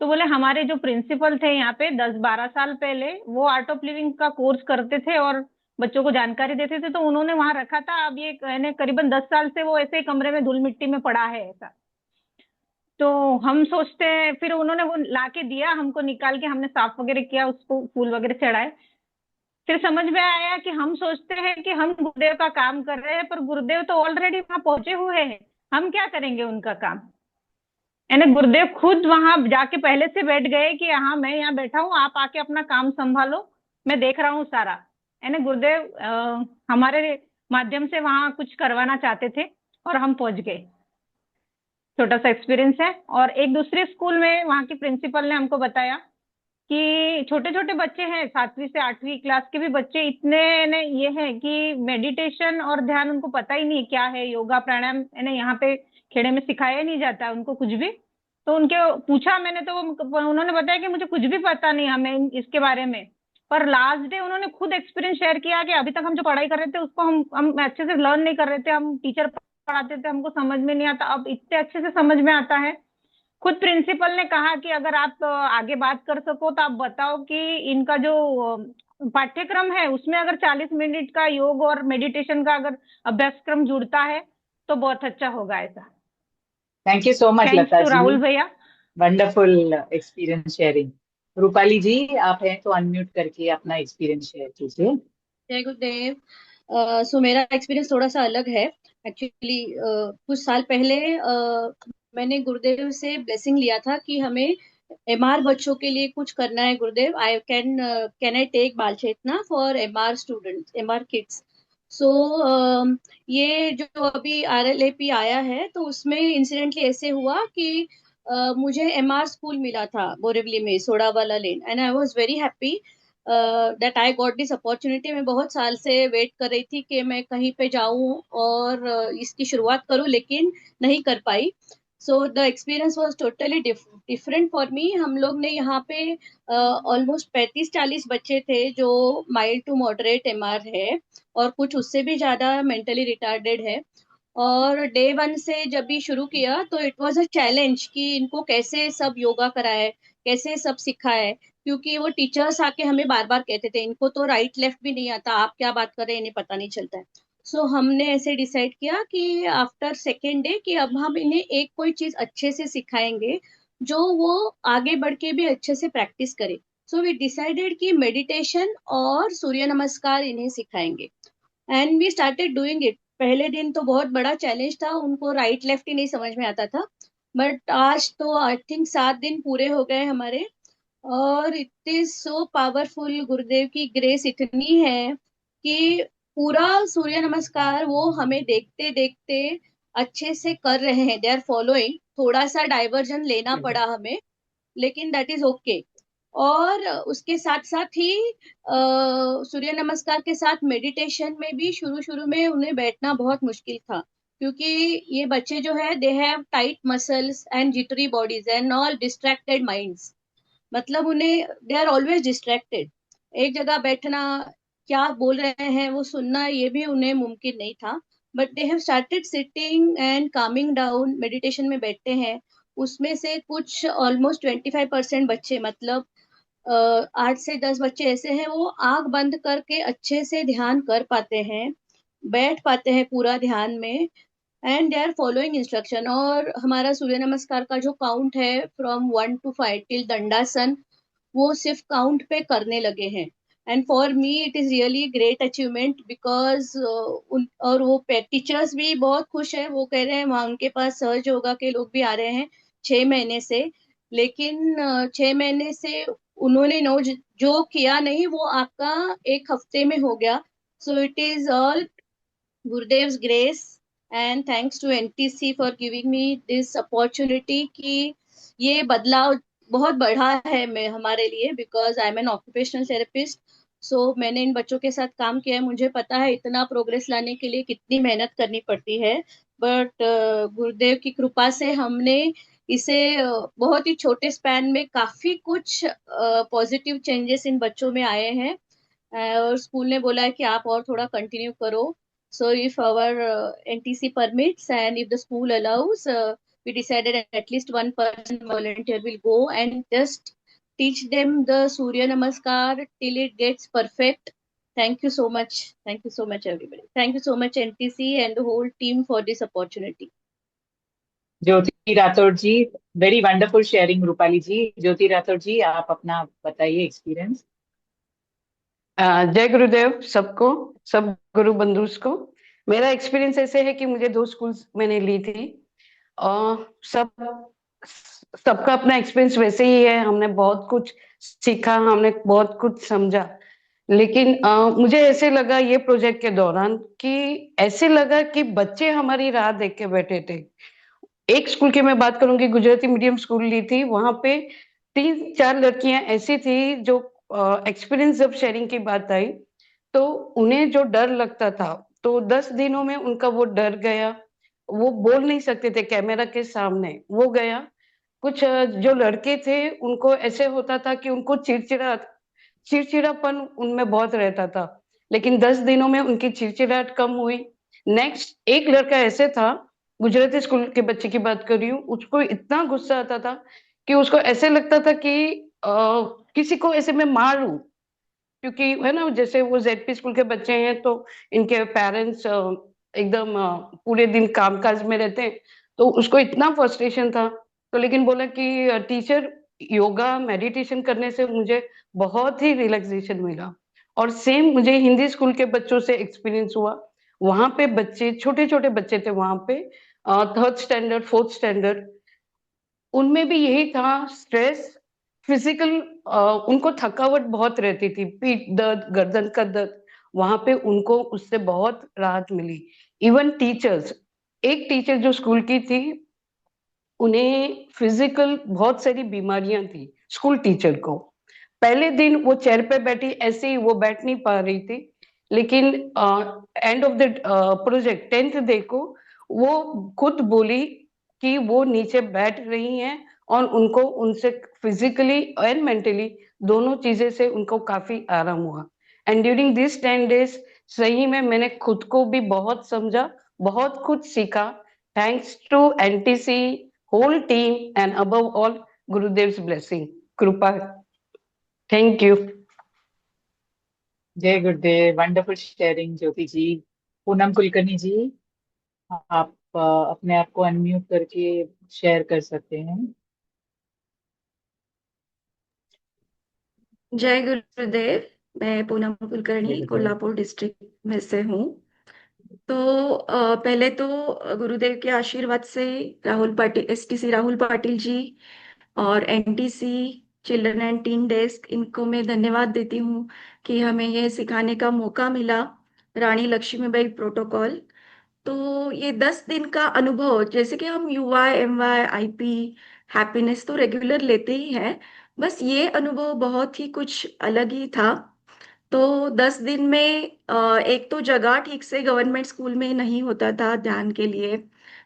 तो बोले हमारे जो प्रिंसिपल थे यहाँ पे 10-12 साल पहले, वो आर्ट ऑफ लिविंग का कोर्स करते थे और बच्चों को जानकारी देते थे, तो उन्होंने वहां रखा था. अब ये करीबन 10 साल से वो ऐसे कमरे में धूल मिट्टी में पड़ा है ऐसा. तो हम सोचते हैं, फिर उन्होंने वो लाके दिया हमको, निकाल के हमने साफ वगैरह किया, उसको फूल वगैरह चढ़ाए. फिर समझ में आया कि हम सोचते हैं कि हम गुरुदेव का काम कर रहे हैं, पर गुरुदेव तो ऑलरेडी वहां पहुंचे हुए हैं, हम क्या करेंगे उनका काम. यानी गुरुदेव खुद वहां जाके पहले से बैठ गए कि हाँ मैं यहाँ बैठा हूँ, आप आके अपना काम संभालो, मैं देख रहा हूँ सारा. यानी गुरुदेव हमारे माध्यम से वहां कुछ करवाना चाहते थे और हम पहुंच गए. छोटा सा एक्सपीरियंस है. और एक दूसरे स्कूल में वहां की प्रिंसिपल ने हमको बताया कि छोटे छोटे बच्चे हैं, 7वीं से 8वीं क्लास के भी बच्चे इतने ये है कि मेडिटेशन और ध्यान उनको पता ही नहीं क्या है, योगा प्राणायाम यानी यहाँ पे खेड़े में सिखाया नहीं जाता उनको कुछ भी. तो उनके पूछा मैंने, तो उन्होंने बताया कि मुझे कुछ भी पता नहीं हमें इसके बारे में। पर लास्ट डे उन्होंने खुद एक्सपीरियंस शेयर किया कि अभी तक हम जो पढ़ाई कर रहे थे उसको हम अच्छे से लर्न नहीं कर रहे थे, हम टीचर पढ़ाते थे हमको समझ में नहीं आता, अब इतने अच्छे से समझ में आता है। खुद प्रिंसिपल ने कहा कि अगर आप आगे बात कर सको तो आप बताओ कि इनका जो पाठ्यक्रम है उसमें अगर 40 मिनट का योग और मेडिटेशन का अगर अभ्यासक्रम जुड़ता है तो बहुत अच्छा होगा ऐसा। Thank you so much thanks Lata टू जी, राहुल भैया। Wonderful experience sharing. Rupali ji आप हैं तो अनम्यूट करके अपना एक्सपीरियंस शेयर कीजिए। जय गुरुदेव। सो मेरा एक्सपीरियंस थोड़ा सा अलग है एक्चुअली। कुछ साल पहले मैंने गुरुदेव से ब्लेसिंग लिया था कि हमें एमआर बच्चों के लिए कुछ करना है गुरुदेव। I can I take Bal Chetna for MR students, MR kids. So ये जो अभी आरएलएपी आया है तो उसमें इंसिडेंटली ऐसे हुआ कि मुझे एमआर स्कूल मिला था बोरिवली में, Sodawala lane, and I was very happy that I got this opportunity. मैं बहुत साल से वेट कर रही थी कि मैं कहीं पे जाऊं और इसकी शुरुआत करूं, लेकिन नहीं कर पाई। So the experience was totally different for me. हम लोग ने यहाँ पे ऑलमोस्ट 35-40 बच्चे थे जो माइल्ड टू मॉडरेट एमआर है, और कुछ उससे भी ज्यादा मेंटली रिटार्डेड है। और डे वन से जब भी शुरू किया तो इट वाज अ चैलेंज कि इनको कैसे सब योगा कराए, कैसे सब सिखाए, क्योंकि वो टीचर्स आके हमें बार बार कहते थे इनको तो राइट लेफ्ट भी नहीं आता, आप क्या बात कर रहे हैं इन्हें पता नहीं चलता है। सो हमने ऐसे डिसाइड किया कि आफ्टर सेकेंड डे कि अब हम इन्हें एक कोई चीज अच्छे से सिखाएंगे जो वो आगे बढ़ के भी अच्छे से प्रैक्टिस करे। सो वी डिसाइडेड कि मेडिटेशन और सूर्य नमस्कार इन्हें सिखाएंगे, and we started doing it. पहले दिन तो बहुत बड़ा चैलेंज था, उनको राइट लेफ्ट ही नहीं समझ में आता था, बट आज तो आई थिंक 7 दिन पूरे हो गए हमारे, और इट इज सो पावरफुल। गुरुदेव की ग्रेस इतनी है कि पूरा सूर्य नमस्कार वो हमें देखते देखते अच्छे से कर रहे हैं, दे आर फॉलोइंग। थोड़ा सा डाइवर्जन लेना पड़ा हमें, लेकिन दैट इज ओके। और उसके साथ साथ ही सूर्य नमस्कार के साथ मेडिटेशन में भी शुरू शुरू में उन्हें बैठना बहुत मुश्किल था, क्योंकि ये बच्चे जो है they have tight muscles and jittery bodies and all distracted minds. मतलब उन्हें दे आर ऑलवेज डिस्ट्रैक्टेड, एक जगह बैठना, क्या बोल रहे हैं वो सुनना, ये भी उन्हें मुमकिन नहीं था। But they have started sitting and Kameng down, meditation में बैठते हैं। उसमें से कुछ ऑलमोस्ट 25% बच्चे, मतलब 8 से 10 बच्चे ऐसे हैं वो आंख बंद करके अच्छे से ध्यान कर पाते हैं, बैठ पाते हैं पूरा ध्यान में, and they are following instruction. और हमारा सूर्य नमस्कार का जो काउंट है फ्रॉम 1 to 5 टिल दंडासन, वो सिर्फ काउंट पे करने लगे हैं। And for me it is really great achievement, because और वो टीचर्स भी बहुत खुश है, वो कह रहे हैं वहाँ उनके पास सहज योगा के लोग भी आ रहे हैं 6 महीने से, लेकिन 6 महीने से उन्होंने जो किया नहीं वो आपका एक हफ्ते में हो गया। So it is all Gurudev's grace, and thanks to NTC for giving me this opportunity कि ये बदलाव बहुत बड़ा है मैं हमारे लिए, because I am an occupational therapist. So मैंने इन बच्चों के साथ काम किया है, मुझे पता है इतना प्रोग्रेस लाने के लिए कितनी मेहनत करनी पड़ती है। बट गुरुदेव की कृपा से हमने इसे बहुत ही छोटे स्पैन में काफी कुछ पॉजिटिव चेंजेस इन बच्चों में आए हैं, और स्कूल ने बोला है कि आप और थोड़ा कंटिन्यू करो। So if our NTC permits and if the school allows, we decided at least one person volunteer will go and just teach them the Surya Namaskar till it gets perfect. Thank you so much. Thank you so much, everybody. Thank you so much, NTC and the whole team for this opportunity. Jyoti Rathod ji, very wonderful sharing Rupali ji. Jyoti Rathod ji आप अपना बताइए experience. जय गुरुदेव सबको, सब गुरु बंधुस को। मेरा experience ऐसे है कि मुझे 2 स्कूल्स मैंने ली थी, और सबका अपना एक्सपीरियंस वैसे ही है। हमने बहुत कुछ सीखा, हमने बहुत कुछ समझा, लेकिन मुझे ऐसे लगा ये प्रोजेक्ट के दौरान कि ऐसे लगा कि बच्चे हमारी राह देख के बैठे थे। एक स्कूल की मैं बात करूंगी, गुजराती मीडियम स्कूल ली थी, वहां पे 3-4 लड़कियां ऐसी थी जो एक्सपीरियंस जब शेयरिंग की बात आई तो उन्हें जो डर लगता था तो 10 दिनों में उनका वो डर गया। वो बोल नहीं सकते थे कैमरा के सामने, वो गया। कुछ जो लड़के थे उनको ऐसे होता था कि उनको चिड़चिड़ापन उनमें बहुत रहता था, लेकिन 10 दिनों में उनकी चिड़चिड़ाहट कम हुई। नेक्स्ट एक लड़का ऐसे था, गुजराती स्कूल के बच्चे की बात कर रही हूँ, उसको इतना गुस्सा आता था कि उसको ऐसे लगता था कि किसी को ऐसे मैं मारूं, क्योंकि है ना, जैसे वो जेडपी स्कूल के बच्चे हैं तो इनके पेरेंट्स एकदम पूरे दिन कामकाज में रहते हैं, तो उसको इतना फ्रस्ट्रेशन था। तो लेकिन बोला कि टीचर, योगा मेडिटेशन करने से मुझे बहुत ही रिलैक्सेशन मिला। और सेम मुझे हिंदी स्कूल के बच्चों से एक्सपीरियंस हुआ। वहां पे बच्चे, छोटे छोटे बच्चे थे वहां पे, 3rd स्टैंडर्ड 4th स्टैंडर्ड, उनमें भी यही था, स्ट्रेस, फिजिकल, उनको थकावट बहुत रहती थी, पीठ दर्द, गर्दन का दर्द, वहां पे उनको उससे बहुत राहत मिली। इवन टीचर्स, एक टीचर जो स्कूल की थी, उन्हें फिजिकल बहुत सारी बीमारियां थी, स्कूल टीचर को। पहले दिन वो चेयर पे बैठी, ऐसे ही वो बैठ नहीं पा रही थी, लेकिन end of the project 10th day को वो खुद बोली कि वो नीचे बैठ रही हैं और उनको उनसे फिजिकली एंड मेंटली दोनों चीजें से उनको काफी आराम हुआ। एंड ड्यूरिंग दिस 10 days सही में मैंने खुद को भी बहुत समझा, बहुत कुछ सीखा, thanks to NTC whole team and above all Gurudev's blessing, Krupa. Thank you. जय गुरुदेव, वंडरफुल शेयरिंग ज्योति जी। पूनम कुलकर्णी जी, आप अपने आप को अनम्यूट करके शेयर कर सकते हैं। जय गुरुदेव। मैं पूनम जय कुलकर्णी गुरुदेव। कोल्हापुर डिस्ट्रिक्ट में से हूँ। तो पहले तो गुरुदेव के आशीर्वाद से राहुल पाटिल, एसटीसी राहुल पाटिल जी और NTC children and tin desk, इनको मैं धन्यवाद देती हूँ कि हमें ये सिखाने का मौका मिला, रानी लक्ष्मीबाई प्रोटोकॉल। तो ये 10 दिन का अनुभव, जैसे कि हम यूआई एमवाई आईपी हैप्पीनेस तो रेगुलर लेते ही हैं, बस ये अनुभव बहुत ही कुछ अलग ही था। तो 10 दिन में एक तो जगह ठीक से गवर्नमेंट स्कूल में नहीं होता था ध्यान के लिए,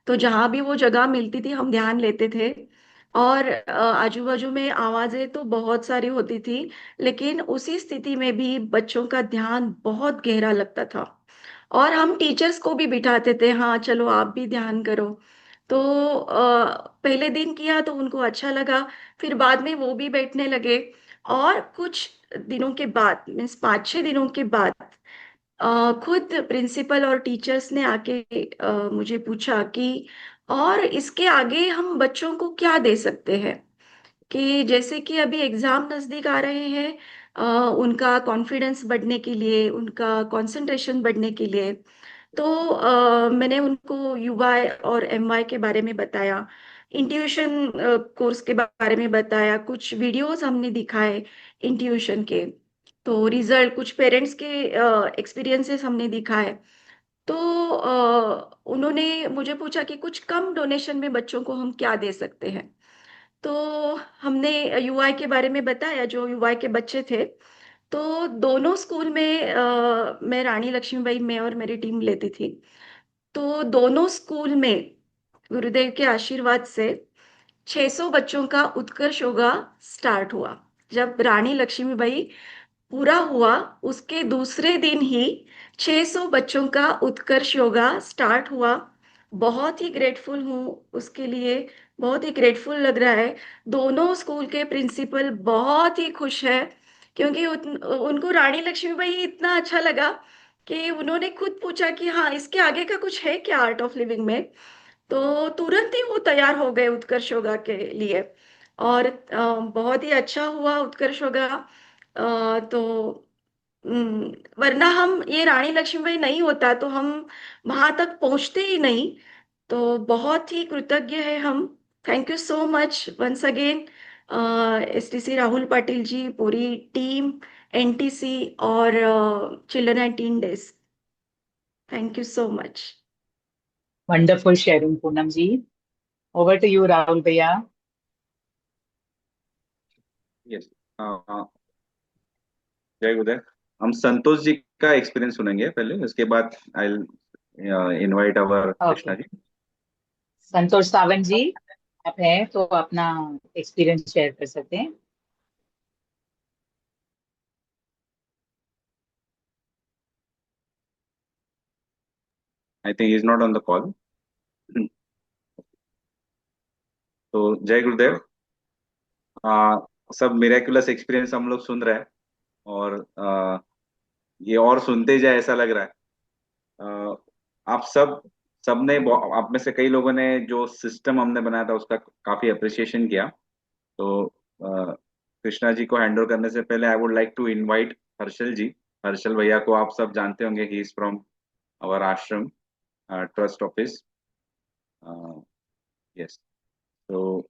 तो जहाँ भी वो जगह मिलती थी हम ध्यान लेते थे। और आजू बाजू में आवाजें तो बहुत सारी होती थी, लेकिन उसी स्थिति में भी बच्चों का ध्यान बहुत गहरा लगता था। और हम टीचर्स को भी बिठाते थे, हाँ चलो आप भी ध्यान करो। तो पहले दिन किया तो उनको अच्छा लगा, फिर बाद में वो भी बैठने लगे। और कुछ दिनों के बाद, मीन्स 5-6 दिनों के बाद, खुद प्रिंसिपल और टीचर्स ने आके मुझे पूछा कि और इसके आगे हम बच्चों को क्या दे सकते हैं, कि जैसे कि अभी एग्जाम नजदीक आ रहे हैं, उनका कॉन्फिडेंस बढ़ने के लिए, उनका कंसंट्रेशन बढ़ने के लिए। तो मैंने उनको यूवाई और एमवाई के बारे में बताया, इंट्यूशन कोर्स के बारे में बताया, कुछ वीडियोस हमने दिखाए इंट्यूशन के, तो रिजल्ट, कुछ पेरेंट्स के एक्सपीरियंसेस हमने दिखाए। तो उन्होंने मुझे पूछा कि कुछ कम डोनेशन में बच्चों को हम क्या दे सकते हैं। तो हमने यूआई के बारे में बताया, जो यूआई के बच्चे थे। तो दोनों स्कूल में मैं रानी लक्ष्मीबाई में और मेरी टीम लेती थी। तो दोनों स्कूल में गुरुदेव के आशीर्वाद से 600 बच्चों का उत्कर्ष योगा स्टार्ट हुआ। जब रानी लक्ष्मीबाई पूरा हुआ उसके दूसरे दिन ही 600 बच्चों का उत्कर्ष योगा स्टार्ट हुआ। बहुत ही ग्रेटफुल हूँ उसके लिए, बहुत ही ग्रेटफुल लग रहा है। दोनों स्कूल के प्रिंसिपल बहुत ही खुश है, क्योंकि उनको रानी लक्ष्मीबाई इतना अच्छा लगा कि उन्होंने खुद पूछा कि हाँ इसके आगे का कुछ है क्या आर्ट ऑफ लिविंग में। तो तुरंत ही वो तैयार हो गए उत्कर्ष योगा के लिए। और बहुत ही अच्छा हुआ उत्कर्ष योगा। तो वरना हम, ये रानी लक्ष्मीबाई नहीं होता तो हम वहां तक पहुंचते ही नहीं। तो बहुत ही कृतज्ञ है हम। Thank you so much once again, STC Rahul Patil ji, पूरी टीम, एनटीसी और children and teen days. Thank you so much. Wonderful sharing Poonam ji. Over to you Rahul भैया। यस, जय गुरुदेव। हम संतोष जी का एक्सपीरियंस सुनेंगे पहले, उसके बाद I invite our okay, Krishna ji. Santosh Sawant ji. आप हैं तो अपना एक्सपीरियंस शेयर कर सकते हैं। I think is not on the call. तो जय गुरुदेव। आ, सब मिरेकुलस एक्सपीरियंस हम लोग सुन रहे हैं, और ये और सुनते जाए ऐसा लग रहा है। आप सबने आप में से कई लोगों ने जो सिस्टम हमने बनाया था उसका काफी अप्रिसिएशन किया। तो कृष्णा जी को हैंड ओवर करने से पहले I would like to invite Harshal ji. Harshal भैया को आप सब जानते होंगे, he is from our ashram trust office. Yes. तो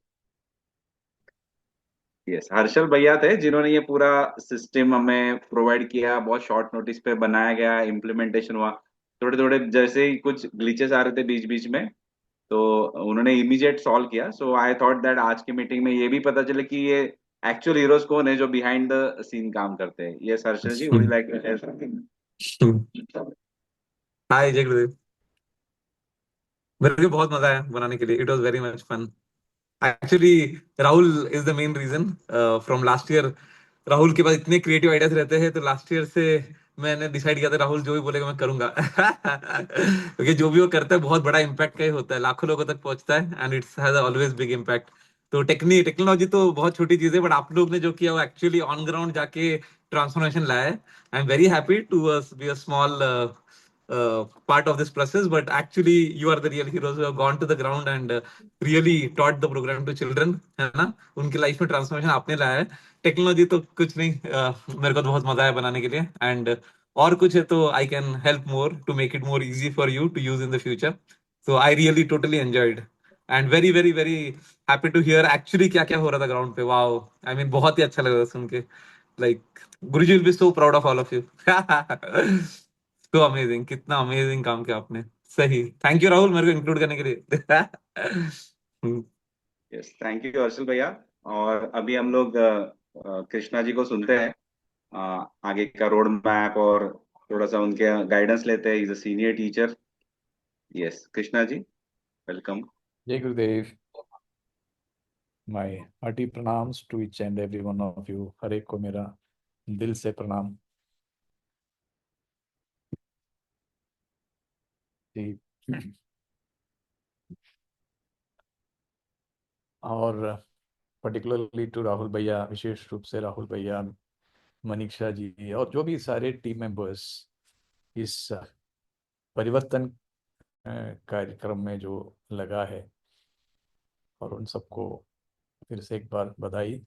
यस, हर्षल भैया थे जिन्होंने ये पूरा सिस्टम हमें प्रोवाइड किया। बहुत शॉर्ट नोटिस पे बनाया गया, इम्प्लीमेंटेशन हुआ। थोड़े थोड़े जैसे ही कुछ ग्लिचेस आ रहे थे बीच बीच में, तो उन्होंने इमीडिएट सॉल्व किया। सो आई थॉट दैट आज की मीटिंग में ये भी पता चले कि ये एक्चुअल हीरोज कौन है जो बिहाइंड द सीन काम करते हैं। Yes Harshal ji, would you like to share something? Hi जय गुरुदेव। मेरे को बहुत मजा आया बनाने के लिए। It was very much fun actually. Rahul is the main reason. From last year Rahul के पास इतने क्रिएटिव आइडियाज रहते हैं, तो लास्ट ईयर से मैंने डिसाइड किया था राहुल जो भी बोलेगा मैं करूंगा। क्योंकि जो भी वो करता है बहुत बड़ा इम्पैक्ट का ही होता है, लाखों लोगों तक पहुंचता है, and it's has always big impact. तो टेक्नोलॉजी तो बहुत छोटी चीज है, बट आप लोग ने जो किया वो एक्चुअली ऑन ग्राउंड जाके ट्रांसफॉर्मेशन लाया है। I am very happy to be a small part of this process, but actually you are the real heroes who have gone to the ground and really taught the program to children, है ना? उनकी life में transformation आपने लाया है। Technology तो कुछ नहीं, मेरे को तो बहुत मजा आया बनाने के लिए, एंड और कुछ है तो I can help more to make it more easy for you to use in the future. So I really totally enjoyed and very very very happy to hear actually क्या क्या हो रहा था ग्राउंड पे। वाओ, आई मीन बहुत ही अच्छा लग रहा था सुन के। Like Guruji will be so proud of all of you. तो अमेजिंग, कितना अमेजिंग काम किया आपने। सही, थैंक यू राहुल मेरे को इंक्लूड करने के लिए। यस, थैंक यू हर्षल भैया। और अभी हम लोग कृष्णा जी को सुनते हैं, आगे का रोड मैप, और थोड़ा सा उनके गाइडेंस लेते हैं। Is a senior teacher. Yes Krishna ji, welcome. जय Gurudev. My hearty pranams to each and every one of you. हर एक को मेरा दिल से प्रणाम जी। और पर्टिकुलरली टू राहुल भैया, विशेष रूप से राहुल भैया, मनीषा जी और जो भी सारे टीम मेंबर्स इस परिवर्तन कार्यक्रम में जो लगा है, और उन सबको फिर से एक बार बधाई।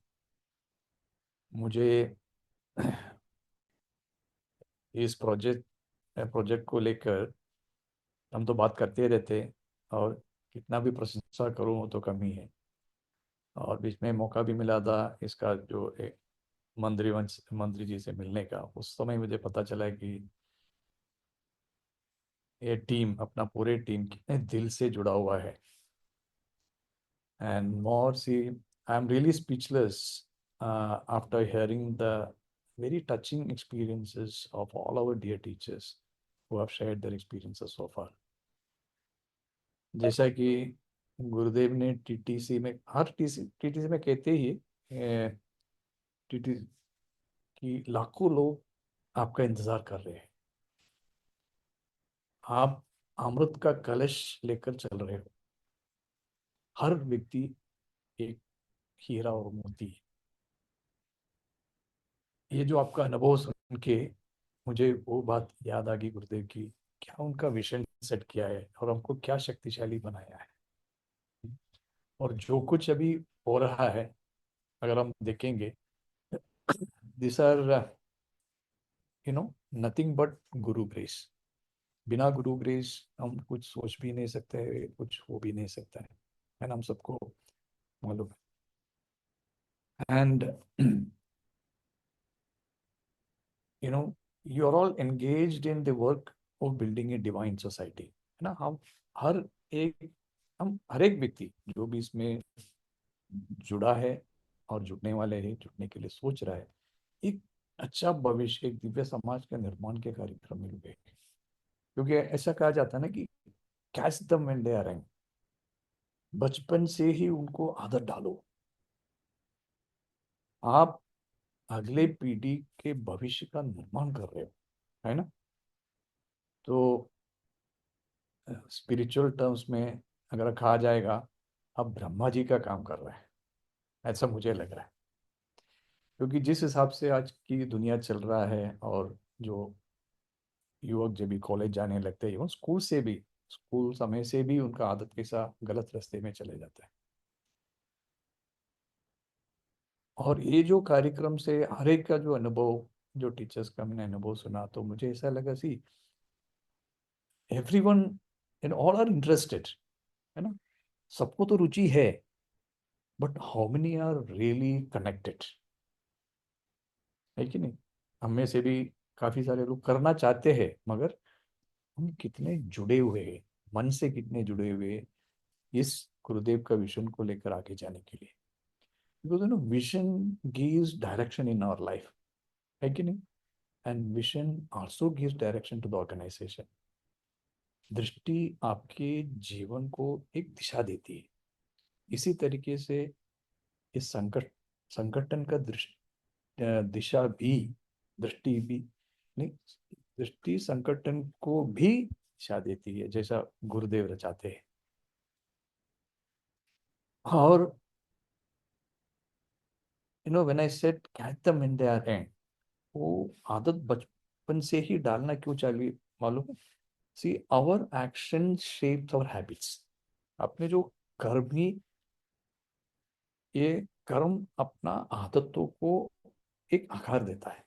मुझे इस प्रोजेक्ट को लेकर हम तो बात करते रहते हैं, और कितना भी प्रशंसा करूं वो तो कमी है। और बीच में मौका भी मिला था इसका जो एक मंत्री जी से मिलने का। उस समय मुझे पता चला कि ये टीम, अपना पूरे टीम कितने दिल से जुड़ा हुआ है। And more see, I am really speechless after hearing the very touching experiences of all our dear teachers who have shared their experiences so far. जैसा कि गुरुदेव ने टीटीसी में, हर टीटीसी में कहते ही टीटी कि लाखों लोग आपका इंतजार कर रहे हैं। आप अमृत का कलश लेकर चल रहे हो। हर व्यक्ति एक हीरा और मोती है। ये जो आपका अनुभव सुन के मुझे वो बात याद आ गई गुरुदेव की, क्या उनका विजन सेट किया है और हमको क्या शक्तिशाली बनाया है। और जो कुछ अभी हो रहा है, अगर हम देखेंगे, this are nothing but Guru grace. बिना गुरु ग्रेस हम कुछ सोच भी नहीं सकते, कुछ हो भी नहीं सकता है ना, हम सबको मालूम है। And you are all engaged in the work of building a divine society, है ना। हर हर एक व्यक्ति जो भी इसमें जुड़ा है और जुड़ने वाले हैं, जुड़ने के लिए सोच रहा है, एक अच्छा भविष्य, एक दिव्य समाज के निर्माण के कार्यक्रम में गए। क्योंकि ऐसा कहा जाता है ना कि catch them when they are young, बचपन से ही उनको आदत डालो। आप अगले पीढ़ी के भविष्य का निर्माण कर रहे हो, है ना। तो स्पिरिचुअल टर्म्स में अगर कहा जाएगा, आप ब्रह्मा जी का काम कर रहे हैं, ऐसा मुझे लग रहा है। क्योंकि जिस हिसाब से आज की दुनिया चल रहा है, और जो युवक जब भी कॉलेज जाने लगते हैं, इवन स्कूल से भी, स्कूल समय से भी उनका आदत कैसा गलत रास्ते में चले जाता है। और ये जो कार्यक्रम से हर एक का जो अनुभव, जो टीचर्स का मैंने अनुभव सुना, तो मुझे ऐसा लगा see everyone and all are interested, है ना। सबको तो रुचि है, but how many are really connected, है कि नहीं। हम में से भी काफी सारे लोग करना चाहते हैं, मगर हम कितने जुड़े हुए हैं, मन से कितने जुड़े हुए हैं इस गुरुदेव का विजन को लेकर आगे जाने के लिए। Because vision gives direction in our life, है कि नहीं। And vision also gives direction to the organisation. दृष्टि आपके जीवन को एक दिशा देती है। इसी तरीके से इस संगठन का दिशा भी, दृष्टि भी नहीं, दृष्टि संगठन को भी दिशा देती है, जैसा गुरुदेव रचाते हैं। और when I said catch them in their and, वो आदत बचपन से ही डालना क्यों चाहिए मालूम है। See our action shapes our habits. अपने जो कर्म ही, ये कर्म अपना आदतों को एक आकार देता है।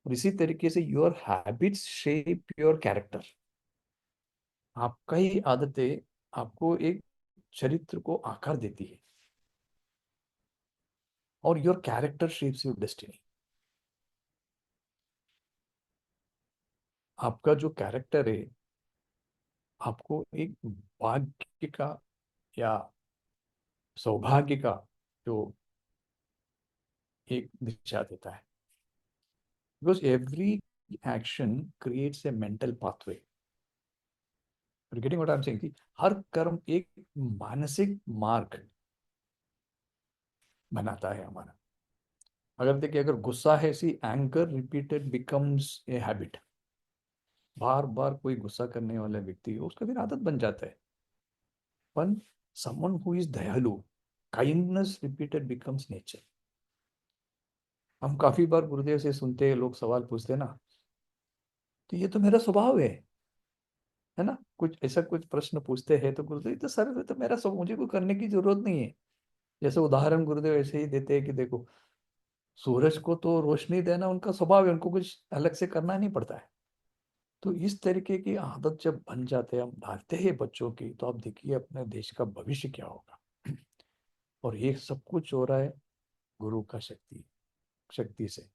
और इसी तरीके से your habits shape your character. आपका ही आदतें आपको एक चरित्र को आकार देती है, और your character shapes your destiny. आपका जो कैरेक्टर है आपको एक भाग्य का या सौभाग्य का जो एक दिशा देता है। Because every action creates a mental pathway. Getting what I am saying कि हर कर्म एक मानसिक मार्ग बनाता है हमारा। अगर देखिए, अगर गुस्सा है, see anger repeated becomes a habit. बार बार कोई गुस्सा करने वाला व्यक्ति, उसका फिर आदत बन जाता है। पर समवन हु इज दयालु, काइंडनेस रिपीटेड बिकम्स नेचर। हम काफी बार गुरुदेव से सुनते हैं, लोग सवाल पूछते हैं ना, तो ये तो मेरा स्वभाव है ना। कुछ ऐसा कुछ प्रश्न पूछते हैं तो गुरुदेव तो सर, तो मेरा स्वभाव, मुझे कोई करने की जरूरत नहीं है। जैसे उदाहरण गुरुदेव ऐसे ही देते हैं कि देखो, सूरज को तो रोशनी देना उनका स्वभाव है, उनको कुछ अलग से करना नहीं पड़ता है। तो इस तरीके की आदत जब बन जाते हैं, हम डालते हैं बच्चों की, तो आप देखिए अपने देश का भविष्य क्या होगा। और ये सब कुछ हो रहा है गुरु का शक्ति से,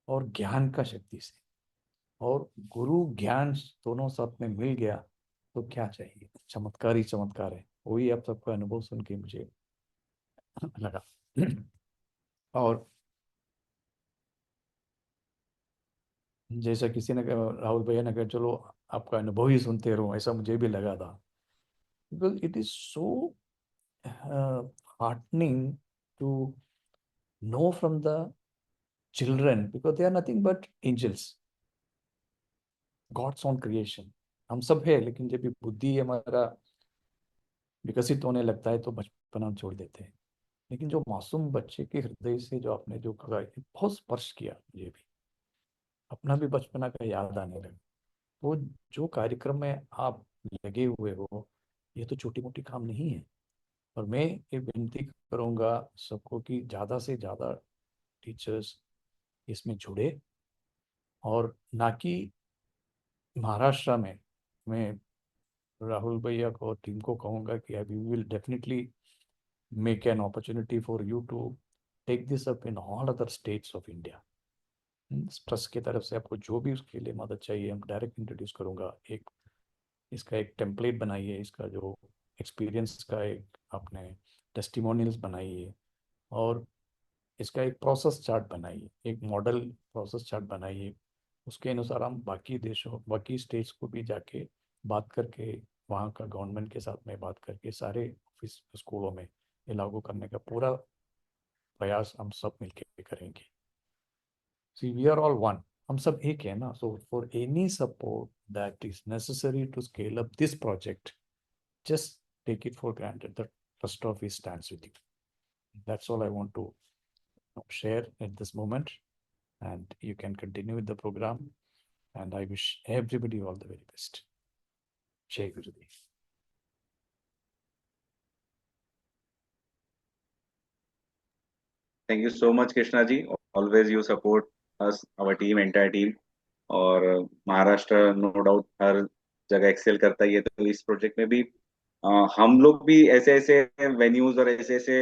और ज्ञान का शक्ति से। और गुरु ज्ञान दोनों साथ में मिल गया तो क्या चाहिए, चमत्कार ही चमत्कार है। वही आप सबका अनुभव सुन के मुझे लगा। और जैसा किसी ने कहा, राहुल भैया ने कहा चलो आपका अनुभव ही सुनते रहो, ऐसा मुझे भी लगा था। Because it is so heartening to know from the children, because they are nothing but angels, God's own creation। हम सब है, लेकिन जब भी बुद्धि हमारा विकसित होने लगता है तो बचपन हम छोड़ देते हैं। लेकिन जो मासूम बच्चे के हृदय से जो आपने जो कहा, बहुत स्पर्श किया मुझे भी, अपना भी बचपना का याद आने लगा। वो जो कार्यक्रम में आप लगे हुए हो, ये तो छोटी मोटी काम नहीं है। और मैं ये विनती करूंगा सबको कि ज़्यादा से ज़्यादा टीचर्स इसमें जुड़े। और ना कि महाराष्ट्र में, मैं राहुल भैया को, टीम को कहूँगा कि we will definitely make an opportunity for you to take this up in all other states of India। Trust की तरफ से आपको जो भी उसके लिए मदद चाहिए, हम डायरेक्ट इंट्रोड्यूस करूँगा। एक इसका एक टेम्पलेट बनाइए, इसका जो एक्सपीरियंस का एक आपने टेस्टिमोनियल्स बनाइए, और इसका एक प्रोसेस चार्ट बनाइए, एक मॉडल प्रोसेस चार्ट बनाइए। उसके अनुसार हम बाकी देशों, बाकी स्टेट्स को भी जाके बात करके वहाँ का गवर्नमेंट के साथ में बात करके सारे ऑफिस स्कूलों में ये लागू करने का पूरा प्रयास हम सब मिलकर करेंगे। See we are all one, हम सब एक है ना। So for any support that is necessary to scale up this project, just take it for granted that trust office stands with you. That's all I want to share at this moment, and you can continue with the program, and I wish everybody all the very best. Jai Gurudev. Thank you so much, Krishna ji. Always you support us, our team, entire team. और Maharashtra no doubt हर जगह Excel करता ही है, तो इस project में भी हम लोग भी ऐसे ऐसे वेन्यूज और ऐसे ऐसे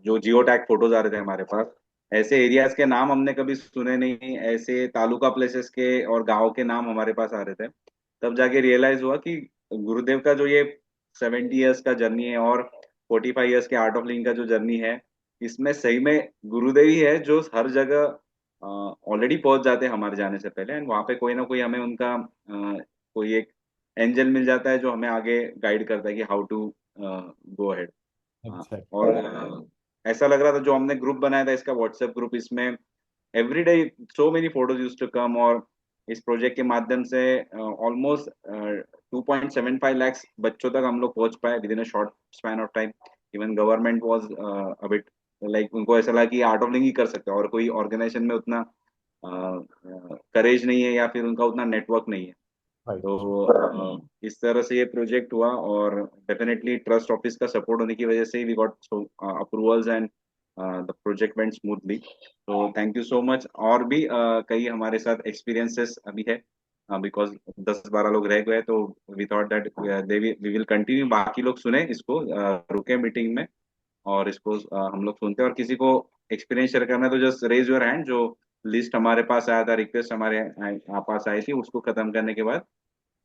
जो जियो टैग फोटोज आ रहे थे हमारे पास, ऐसे एरियाज के नाम हमने कभी सुने नहीं, ऐसे तालुका प्लेसेस के और गांव के नाम हमारे पास आ रहे थे। तब जाके रियलाइज हुआ कि गुरुदेव का जो ये 70 इयर्स का जर्नी है और 45 इयर्स के आर्ट ऑफ लिविंग का जो जर्नी है, इसमें सही में गुरुदेव ही है जो हर जगह ऑलरेडी पहुंच जाते हैं हमारे जाने से पहले, एंड वहां पे कोई ना कोई हमें उनका कोई एक एंजल मिल जाता है जो हमें आगे गाइड करता है कि हाउ टू गो अहेड। और ऐसा लग रहा था जो हमने ग्रुप बनाया था इसका व्हाट्सएप ग्रुप, इसमें every day so many photos use to come, और इस प्रोजेक्ट के माध्यम से ऑलमोस्ट 2.75 lakhs बच्चों तक हम लोग पहुंच पाए with in a short span of time. Even government was a bit like, उनको ऐसा लगा कि आर्ट ऑफ लिविंग ही कर सकते हैं और कोई ऑर्गेनाइजेशन में उतना करेज नहीं है या फिर उनका उतना नेटवर्क नहीं है। तो इस तरह से ये प्रोजेक्ट हुआ, और डेफिनेटली ट्रस्ट ऑफिस का सपोर्ट होने की वजह से we got approvals and the project went smoothly. तो थैंक यू सो मच। और भी कई हमारे साथ एक्सपीरियंसेस अभी है, बिकॉज 10-12 लोग रह गए, तो we thought that we will continue, बाकी लोग सुने इसको, रुके मीटिंग में और इसको हम लोग सुनते हैं। और किसी को एक्सपीरियंस शेयर करना है तो जस्ट रेज योर हैंड। जो लिस्ट हमारे पास आया था, रिक्वेस्ट हमारे पास आई थी, उसको खत्म करने के बाद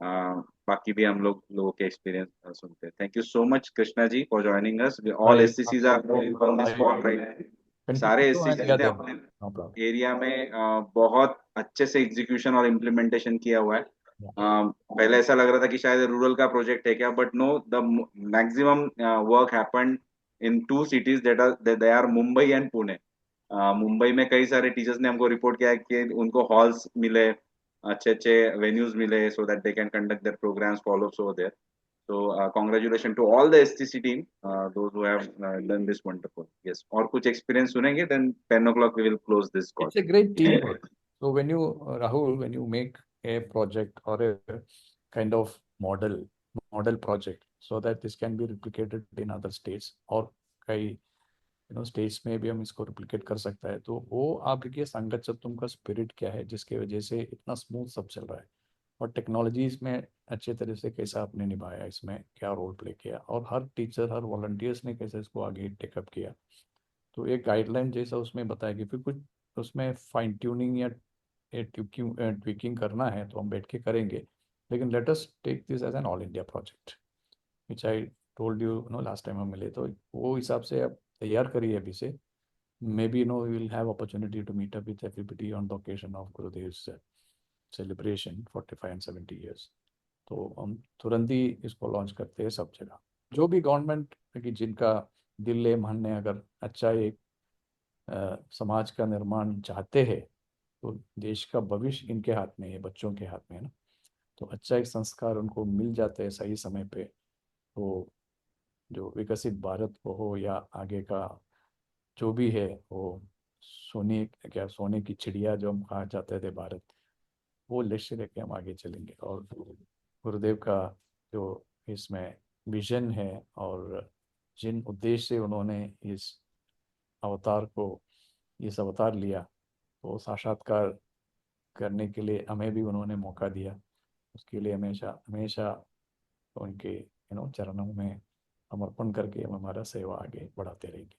बाकी भी हम लोगों के एक्सपीरियंस सुनते हैं। Thank you so much Krishna ji for joining us. All एससीसीज are on this call right, सारे एससीसीज ने अपने एरिया में बहुत अच्छे से एग्जीक्यूशन और इम्प्लीमेंटेशन किया हुआ है। पहले ऐसा लग रहा था कि शायद रूरल का प्रोजेक्ट है क्या, but no, the maximum work happened in 2 cities they are Mumbai and Pune. Mumbai में कई सारे टीचर्स ने हमको रिपोर्ट किया है कि उनको हॉल्स मिले, अच्छे अच्छे वेन्यूज मिले, so that they can conduct their programmes, follow ups over there. So congratulations to all the STC team, those who have done this wonderful. Yes. और कुछ experience सुनेंगे, then 10 o'clock we will close this call. It's a great teamwork. So when you, Rahul, when you make a project or a kind of model project, so that this can be replicated in other states, और कई states में भी हम इसको replicate कर सकता है, तो वो आप देखिए संगत सत्वम का स्पिरिट क्या है जिसके वजह से इतना स्मूथ सब चल रहा है, और टेक्नोलॉजीज में अच्छे तरह से कैसा आपने निभाया, इसमें क्या रोल प्ले किया, और हर टीचर हर वॉलंटियर्स ने कैसे इसको आगे टेकअप किया। तो एक गाइडलाइन जैसा उसमें बताया कि फिर कुछ उसमें फाइन ट्यूनिंग या ट्विकिंग करना है तो हम बैठ के करेंगे, लेकिन let us take this as an all India project, which I told you know last time हम मिले, तो वो हिसाब से आप तैयार करिए अभी से। Maybe we will have opportunity to meet up with everybody on the occasion of Gurudev's celebration 45 and 70 years। तो हम तुरंत ही इसको लॉन्च करते हैं सब जगह। जो भी गवर्नमेंट की जिनका दिल ले मन ने अगर अच्छा एक समाज का निर्माण चाहते हैं, तो देश का भविष्य इनके हाथ में है, बच्चों के हाथ में है ना। तो अच्छा एक संस्कार उनको मिल जाते हैं सही समय पे, तो जो विकसित भारत को हो या आगे का जो भी है, वो सोने की चिड़िया जो हम कहा जाते थे भारत, वो लक्ष्य लेके हम आगे चलेंगे। और गुरुदेव का जो इसमें विजन है और जिन उद्देश्य से उन्होंने इस अवतार लिया, वो साक्षात्कार करने के लिए हमें भी उन्होंने मौका दिया। उसके लिए हमेशा हमेशा उनके चरणों में समर्पण करके हम हमारा सेवा आगे बढ़ाते रहेंगे।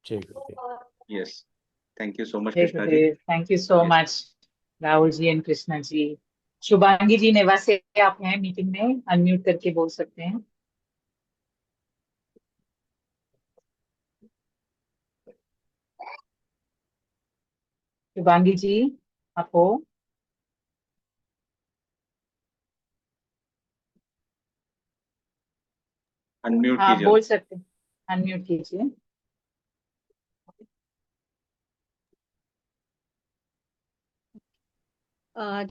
जय Gurudev. Yes, thank you so much जय Krishna ji. Gurudev. Thank you so much Rahul ji and Krishna ji. Shubhangi ji Nevase, आप हैं मीटिंग में, अनम्यूट करके बोल सकते हैं। शुभांगी जी, आप हो? अनम्यूट आप कीजिए। बोल सकते हैं, अनम्यूट कीजिए।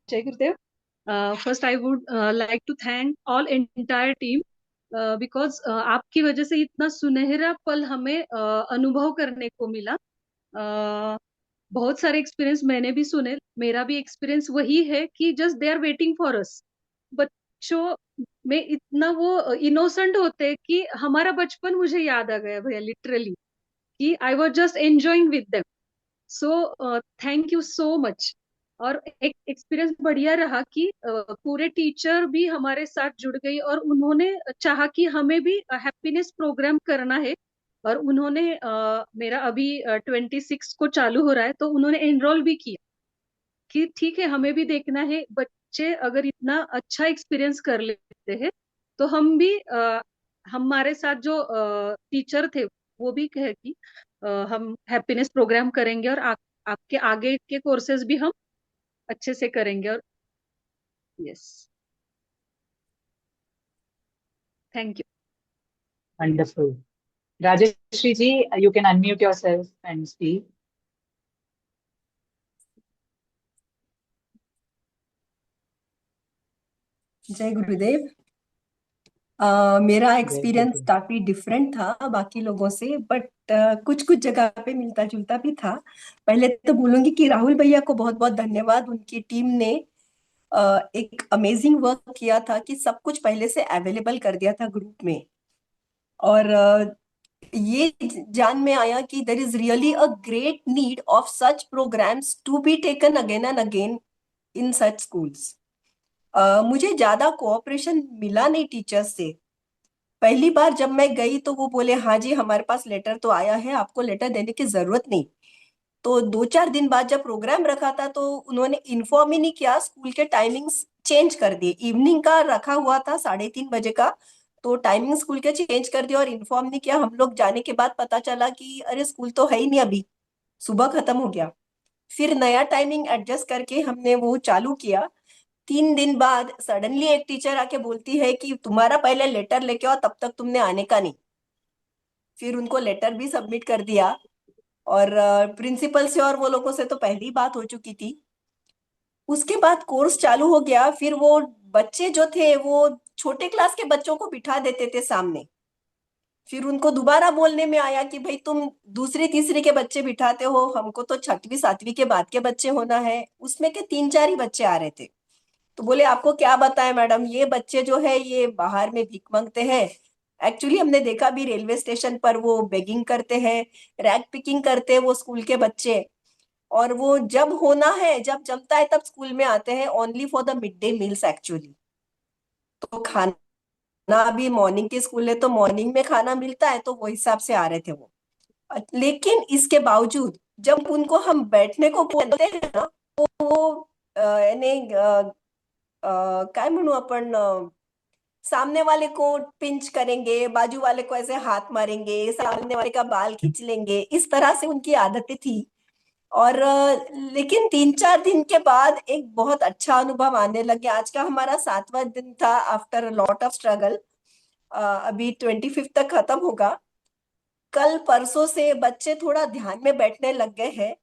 Jai Gurudev. First, I would like to thank all entire team because आपकी वजह से इतना सुनहरा पल हमें अनुभव करने को मिला। बहुत सारे एक्सपीरियंस मैंने भी सुने, मेरा भी एक्सपीरियंस वही है कि just they are waiting for us. बच्चों में इतना वो इनोसेंट होते हैं कि हमारा बचपन मुझे याद आ गया भैया, लिटरली, कि I was just enjoying with them. So thank you so much. और एक एक्सपीरियंस बढ़िया रहा कि पूरे टीचर भी हमारे साथ जुड़ गई और उन्होंने चाहा कि हमें भी हैप्पीनेस प्रोग्राम करना है। और उन्होंने मेरा अभी 26 को चालू हो रहा है, तो उन्होंने एनरोल भी किया कि ठीक है, हमें भी देखना है बच्चे अगर इतना अच्छा एक्सपीरियंस कर लेते हैं तो हम भी हमारे साथ जो टीचर थे वो भी कहे कि हम हैप्पीनेस प्रोग्राम करेंगे और आपके आगे के कोर्सेज भी हम अच्छे से करेंगे। और yes, thank you. Wonderful. Rajshree ji, you can unmute yourself and speak. जय गुरुदेव। मेरा जय एक्सपीरियंस गुरुदेव। काफी डिफरेंट था बाकी लोगों से, बट कुछ कुछ जगह पे मिलता जुलता भी था। पहले तो बोलूंगी कि राहुल भैया को बहुत बहुत धन्यवाद। उनकी टीम ने एक अमेजिंग वर्क किया था कि सब कुछ पहले से अवेलेबल कर दिया था ग्रुप में। और ये जान में आया कि there is really a great need of such programmes to be taken again and again in such schools. मुझे ज्यादा कोऑपरेशन मिला नहीं टीचर्स से। पहली बार जब मैं गई तो वो बोले हाँ जी हमारे पास लेटर तो आया है, आपको लेटर देने की जरूरत नहीं। तो 2-4 दिन बाद जब प्रोग्राम रखा था तो उन्होंने इन्फॉर्म ही नहीं किया, स्कूल के टाइमिंग्स चेंज कर दिए। इवनिंग का रखा हुआ था 3:30 बजे का, तो टाइमिंग स्कूल के चेंज कर दिया और इन्फॉर्म नहीं किया। हम लोग जाने के बाद पता चला कि अरे स्कूल तो है ही नहीं, अभी सुबह खत्म हो गया। फिर नया टाइमिंग एडजस्ट करके हमने वो चालू किया। 3 दिन बाद सडनली एक टीचर आके बोलती है कि तुम्हारा पहले लेटर लेके आओ, तब तक तुमने आने का नहीं। फिर उनको लेटर भी सबमिट कर दिया और प्रिंसिपल से और वो लोगों से तो पहली बात हो चुकी थी। उसके बाद कोर्स चालू हो गया। फिर वो बच्चे जो थे वो छोटे क्लास के बच्चों को बिठा देते थे सामने। फिर उनको दोबारा बोलने में आया कि भाई तुम दूसरी तीसरी के बच्चे बिठाते हो, हमको तो 6वीं 7वीं के बाद के बच्चे होना है। उसमें के 3-4 ही बच्चे आ रहे थे। तो बोले आपको क्या बताएं मैडम, ये बच्चे जो है ये बाहर में भीख मांगते हैं। एक्चुअली हमने देखा भी रेलवे स्टेशन पर वो बेगिंग करते हैं, रैग पिकिंग करते हैं वो स्कूल के बच्चे। और वो जब होना है, जब जमता है तब स्कूल में आते हैं, only for the mid day meals actually. तो खाना अभी मॉर्निंग के स्कूल है तो मॉर्निंग में खाना मिलता है, तो वो हिसाब से आ रहे थे वो। लेकिन इसके बावजूद जब उनको हम बैठने को बोलते हैं ना, तो वो यानी काय म्हणू आपण, सामने वाले को पिंच करेंगे, बाजू वाले को ऐसे हाथ मारेंगे, सामने वाले का बाल खींच लेंगे, इस तरह से उनकी आदतें थी। और लेकिन 3-4 दिन के बाद एक बहुत अच्छा अनुभव आने लगे। आज का हमारा 7वां दिन था आफ्टर लॉट ऑफ स्ट्रगल। अभी 25 तक खत्म होगा। कल परसों से बच्चे थोड़ा ध्यान में बैठने लग गए हैं।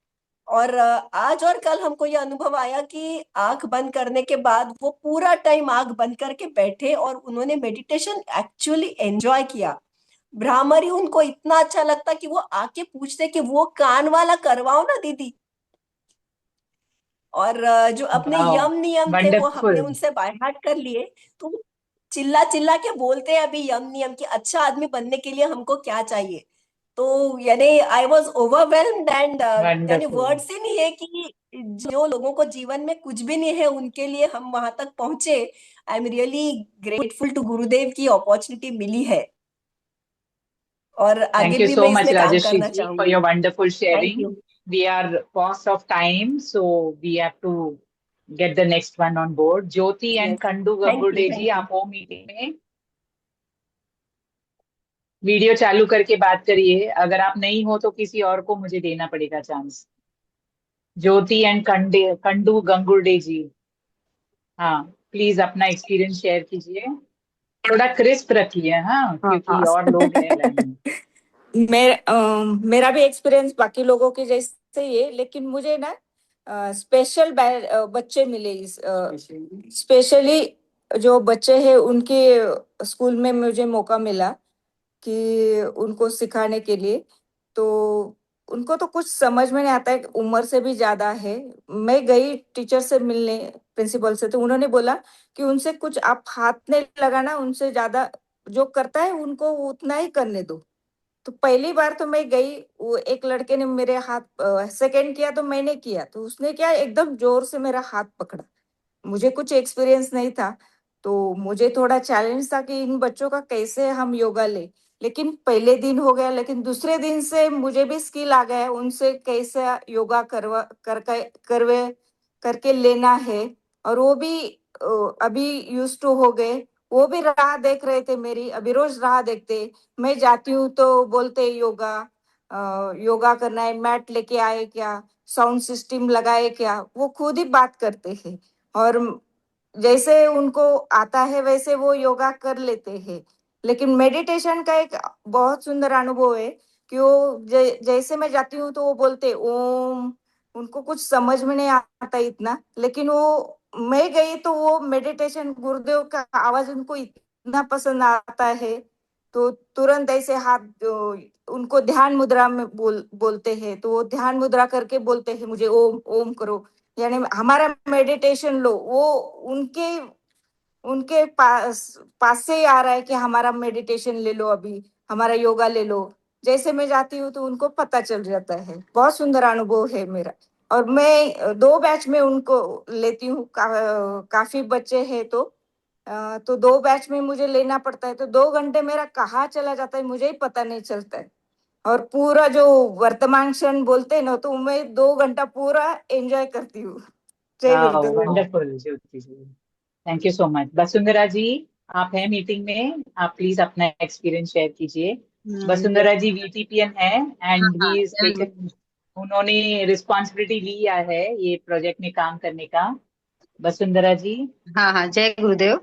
और आज और कल हमको ये अनुभव आया कि आंख बंद करने के बाद वो पूरा टाइम आंख बंद करके बैठे और उन्होंने मेडिटेशन एक्चुअली एंजॉय किया। भ्रामरी उनको इतना अच्छा लगता कि वो आके पूछते कि वो कान वाला करवाओ ना दीदी। और जो अपने वाओ, यम नियम थे वो हमने वंडरफुल। उनसे बाय हार्ट कर लिए। तो चिल्ला चिल्ला के बोलते हैं अभी यम नियम कि अच्छा आदमी बनने के लिए हमको क्या चाहिए। तो यानी आई वॉज ओवरवेल्म्ड एंड यानी वंडरफुल। वर्ड्स ही नहीं है कि जो लोगों को जीवन में कुछ भी नहीं है उनके लिए हम वहां तक पहुंचे। I am really grateful to Gurudev की अपॉर्चुनिटी मिली है और आगे Thank you भी so मैं much, इसमें काम Rajashri करना ji, for चाहूंगी। your wonderful thank sharing. You. We are past of time, so we have to get the next one on board. Jyoti and yes, Kandu thank you Gangurde जी, thank you. आप हो meeting में? Video चालू करके बात करिए। अगर आप नहीं हो तो किसी और को मुझे देना पड़ेगा चांस। ज्योति एंड कंडू गंगुर्डे जी, हाँ प्लीज अपना एक्सपीरियंस शेयर कीजिए। थोड़ा क्रिस्प रखिए, हाँ, हाँ क्योंकि और लोग हैं लाइन में। मेरा भी एक्सपीरियंस बाकी लोगों के जैसे ही है, लेकिन मुझे ना स्पेशल बच्चे मिले, स्पेशली जो बच्चे हैं उनके स्कूल में मुझे मौका मिला कि उनको सिखाने के लिए। तो उनको तो कुछ समझ में नहीं आता है, उम्र से भी ज्यादा है। मैं गई टीचर से मिलने, प्रिंसिपल से, तो उन्होंने बोला कि उनसे कुछ आप हाथ नहीं लगाना, उनसे ज्यादा जो करता है उनको उतना ही करने दो। तो पहली बार तो मैं गई, वो एक लड़के ने मेरे हाथ सेकंड किया तो मैंने किया, तो उसने क्या एकदम जोर से मेरा हाथ पकड़ा। मुझे कुछ एक्सपीरियंस नहीं था, तो मुझे थोड़ा चैलेंज था कि इन बच्चों का कैसे हम योगा ले। लेकिन पहले दिन हो गया, लेकिन दूसरे दिन से मुझे भी स्किल आ गया है उनसे कैसे योगा करवे करके लेना है। और वो भी अभी यूज टू हो गए। वो भी राह देख रहे थे मेरी, अभी रोज राह देखते। मैं जाती हूँ तो बोलते योगा योगा करना है, मैट लेके आए क्या, साउंड सिस्टम लगाए क्या, वो खुद ही बात करते हैं। और जैसे उनको आता है वैसे वो योगा कर लेते हैं। लेकिन मेडिटेशन का एक बहुत सुंदर अनुभव है कि वो जैसे मैं जाती हूँ तो वो बोलते ओम। उनको कुछ समझ में नहीं आता इतना, लेकिन वो मैं गई तो वो मेडिटेशन गुरुदेव का आवाज उनको इतना पसंद आता है। तो तुरंत ऐसे हाथ उनको ध्यान मुद्रा में बोलते हैं, तो वो ध्यान मुद्रा करके बोलते हैं मुझे ओम ओम करो, यानी हमारा मेडिटेशन लो। वो उनके उनके पास से ही आ रहा है कि हमारा मेडिटेशन ले लो, अभी हमारा योगा ले लो। जैसे मैं जाती हूँ तो उनको पता चल जाता है। बहुत सुंदर अनुभव है मेरा। और मैं 2 बैच में उनको लेती हूँ, काफी बच्चे हैं तो 2 बैच में मुझे लेना पड़ता है, तो 2 घंटे मेरा कहाँ चला जाता है मुझे ही पता नहीं चलता है। और पूरा जो वर्तमान क्षण बोलते हैं ना, तो मैं 2 घंटा पूरा एंजॉय करती हूँ। जय Gurudev. Wonderful Jyoti ji, thank you so much. Vasundhara ji, आप हैं मीटिंग में, आप प्लीज अपना एक्सपीरियंस शेयर कीजिए। वसुंधरा जी VTPN है एंड ही इज टेकन, उन्होंने रिस्पॉन्सिबिलिटी लिया है ये प्रोजेक्ट में काम करने का। वसुंधरा जी। हाँ हाँ, जय गुरुदेव।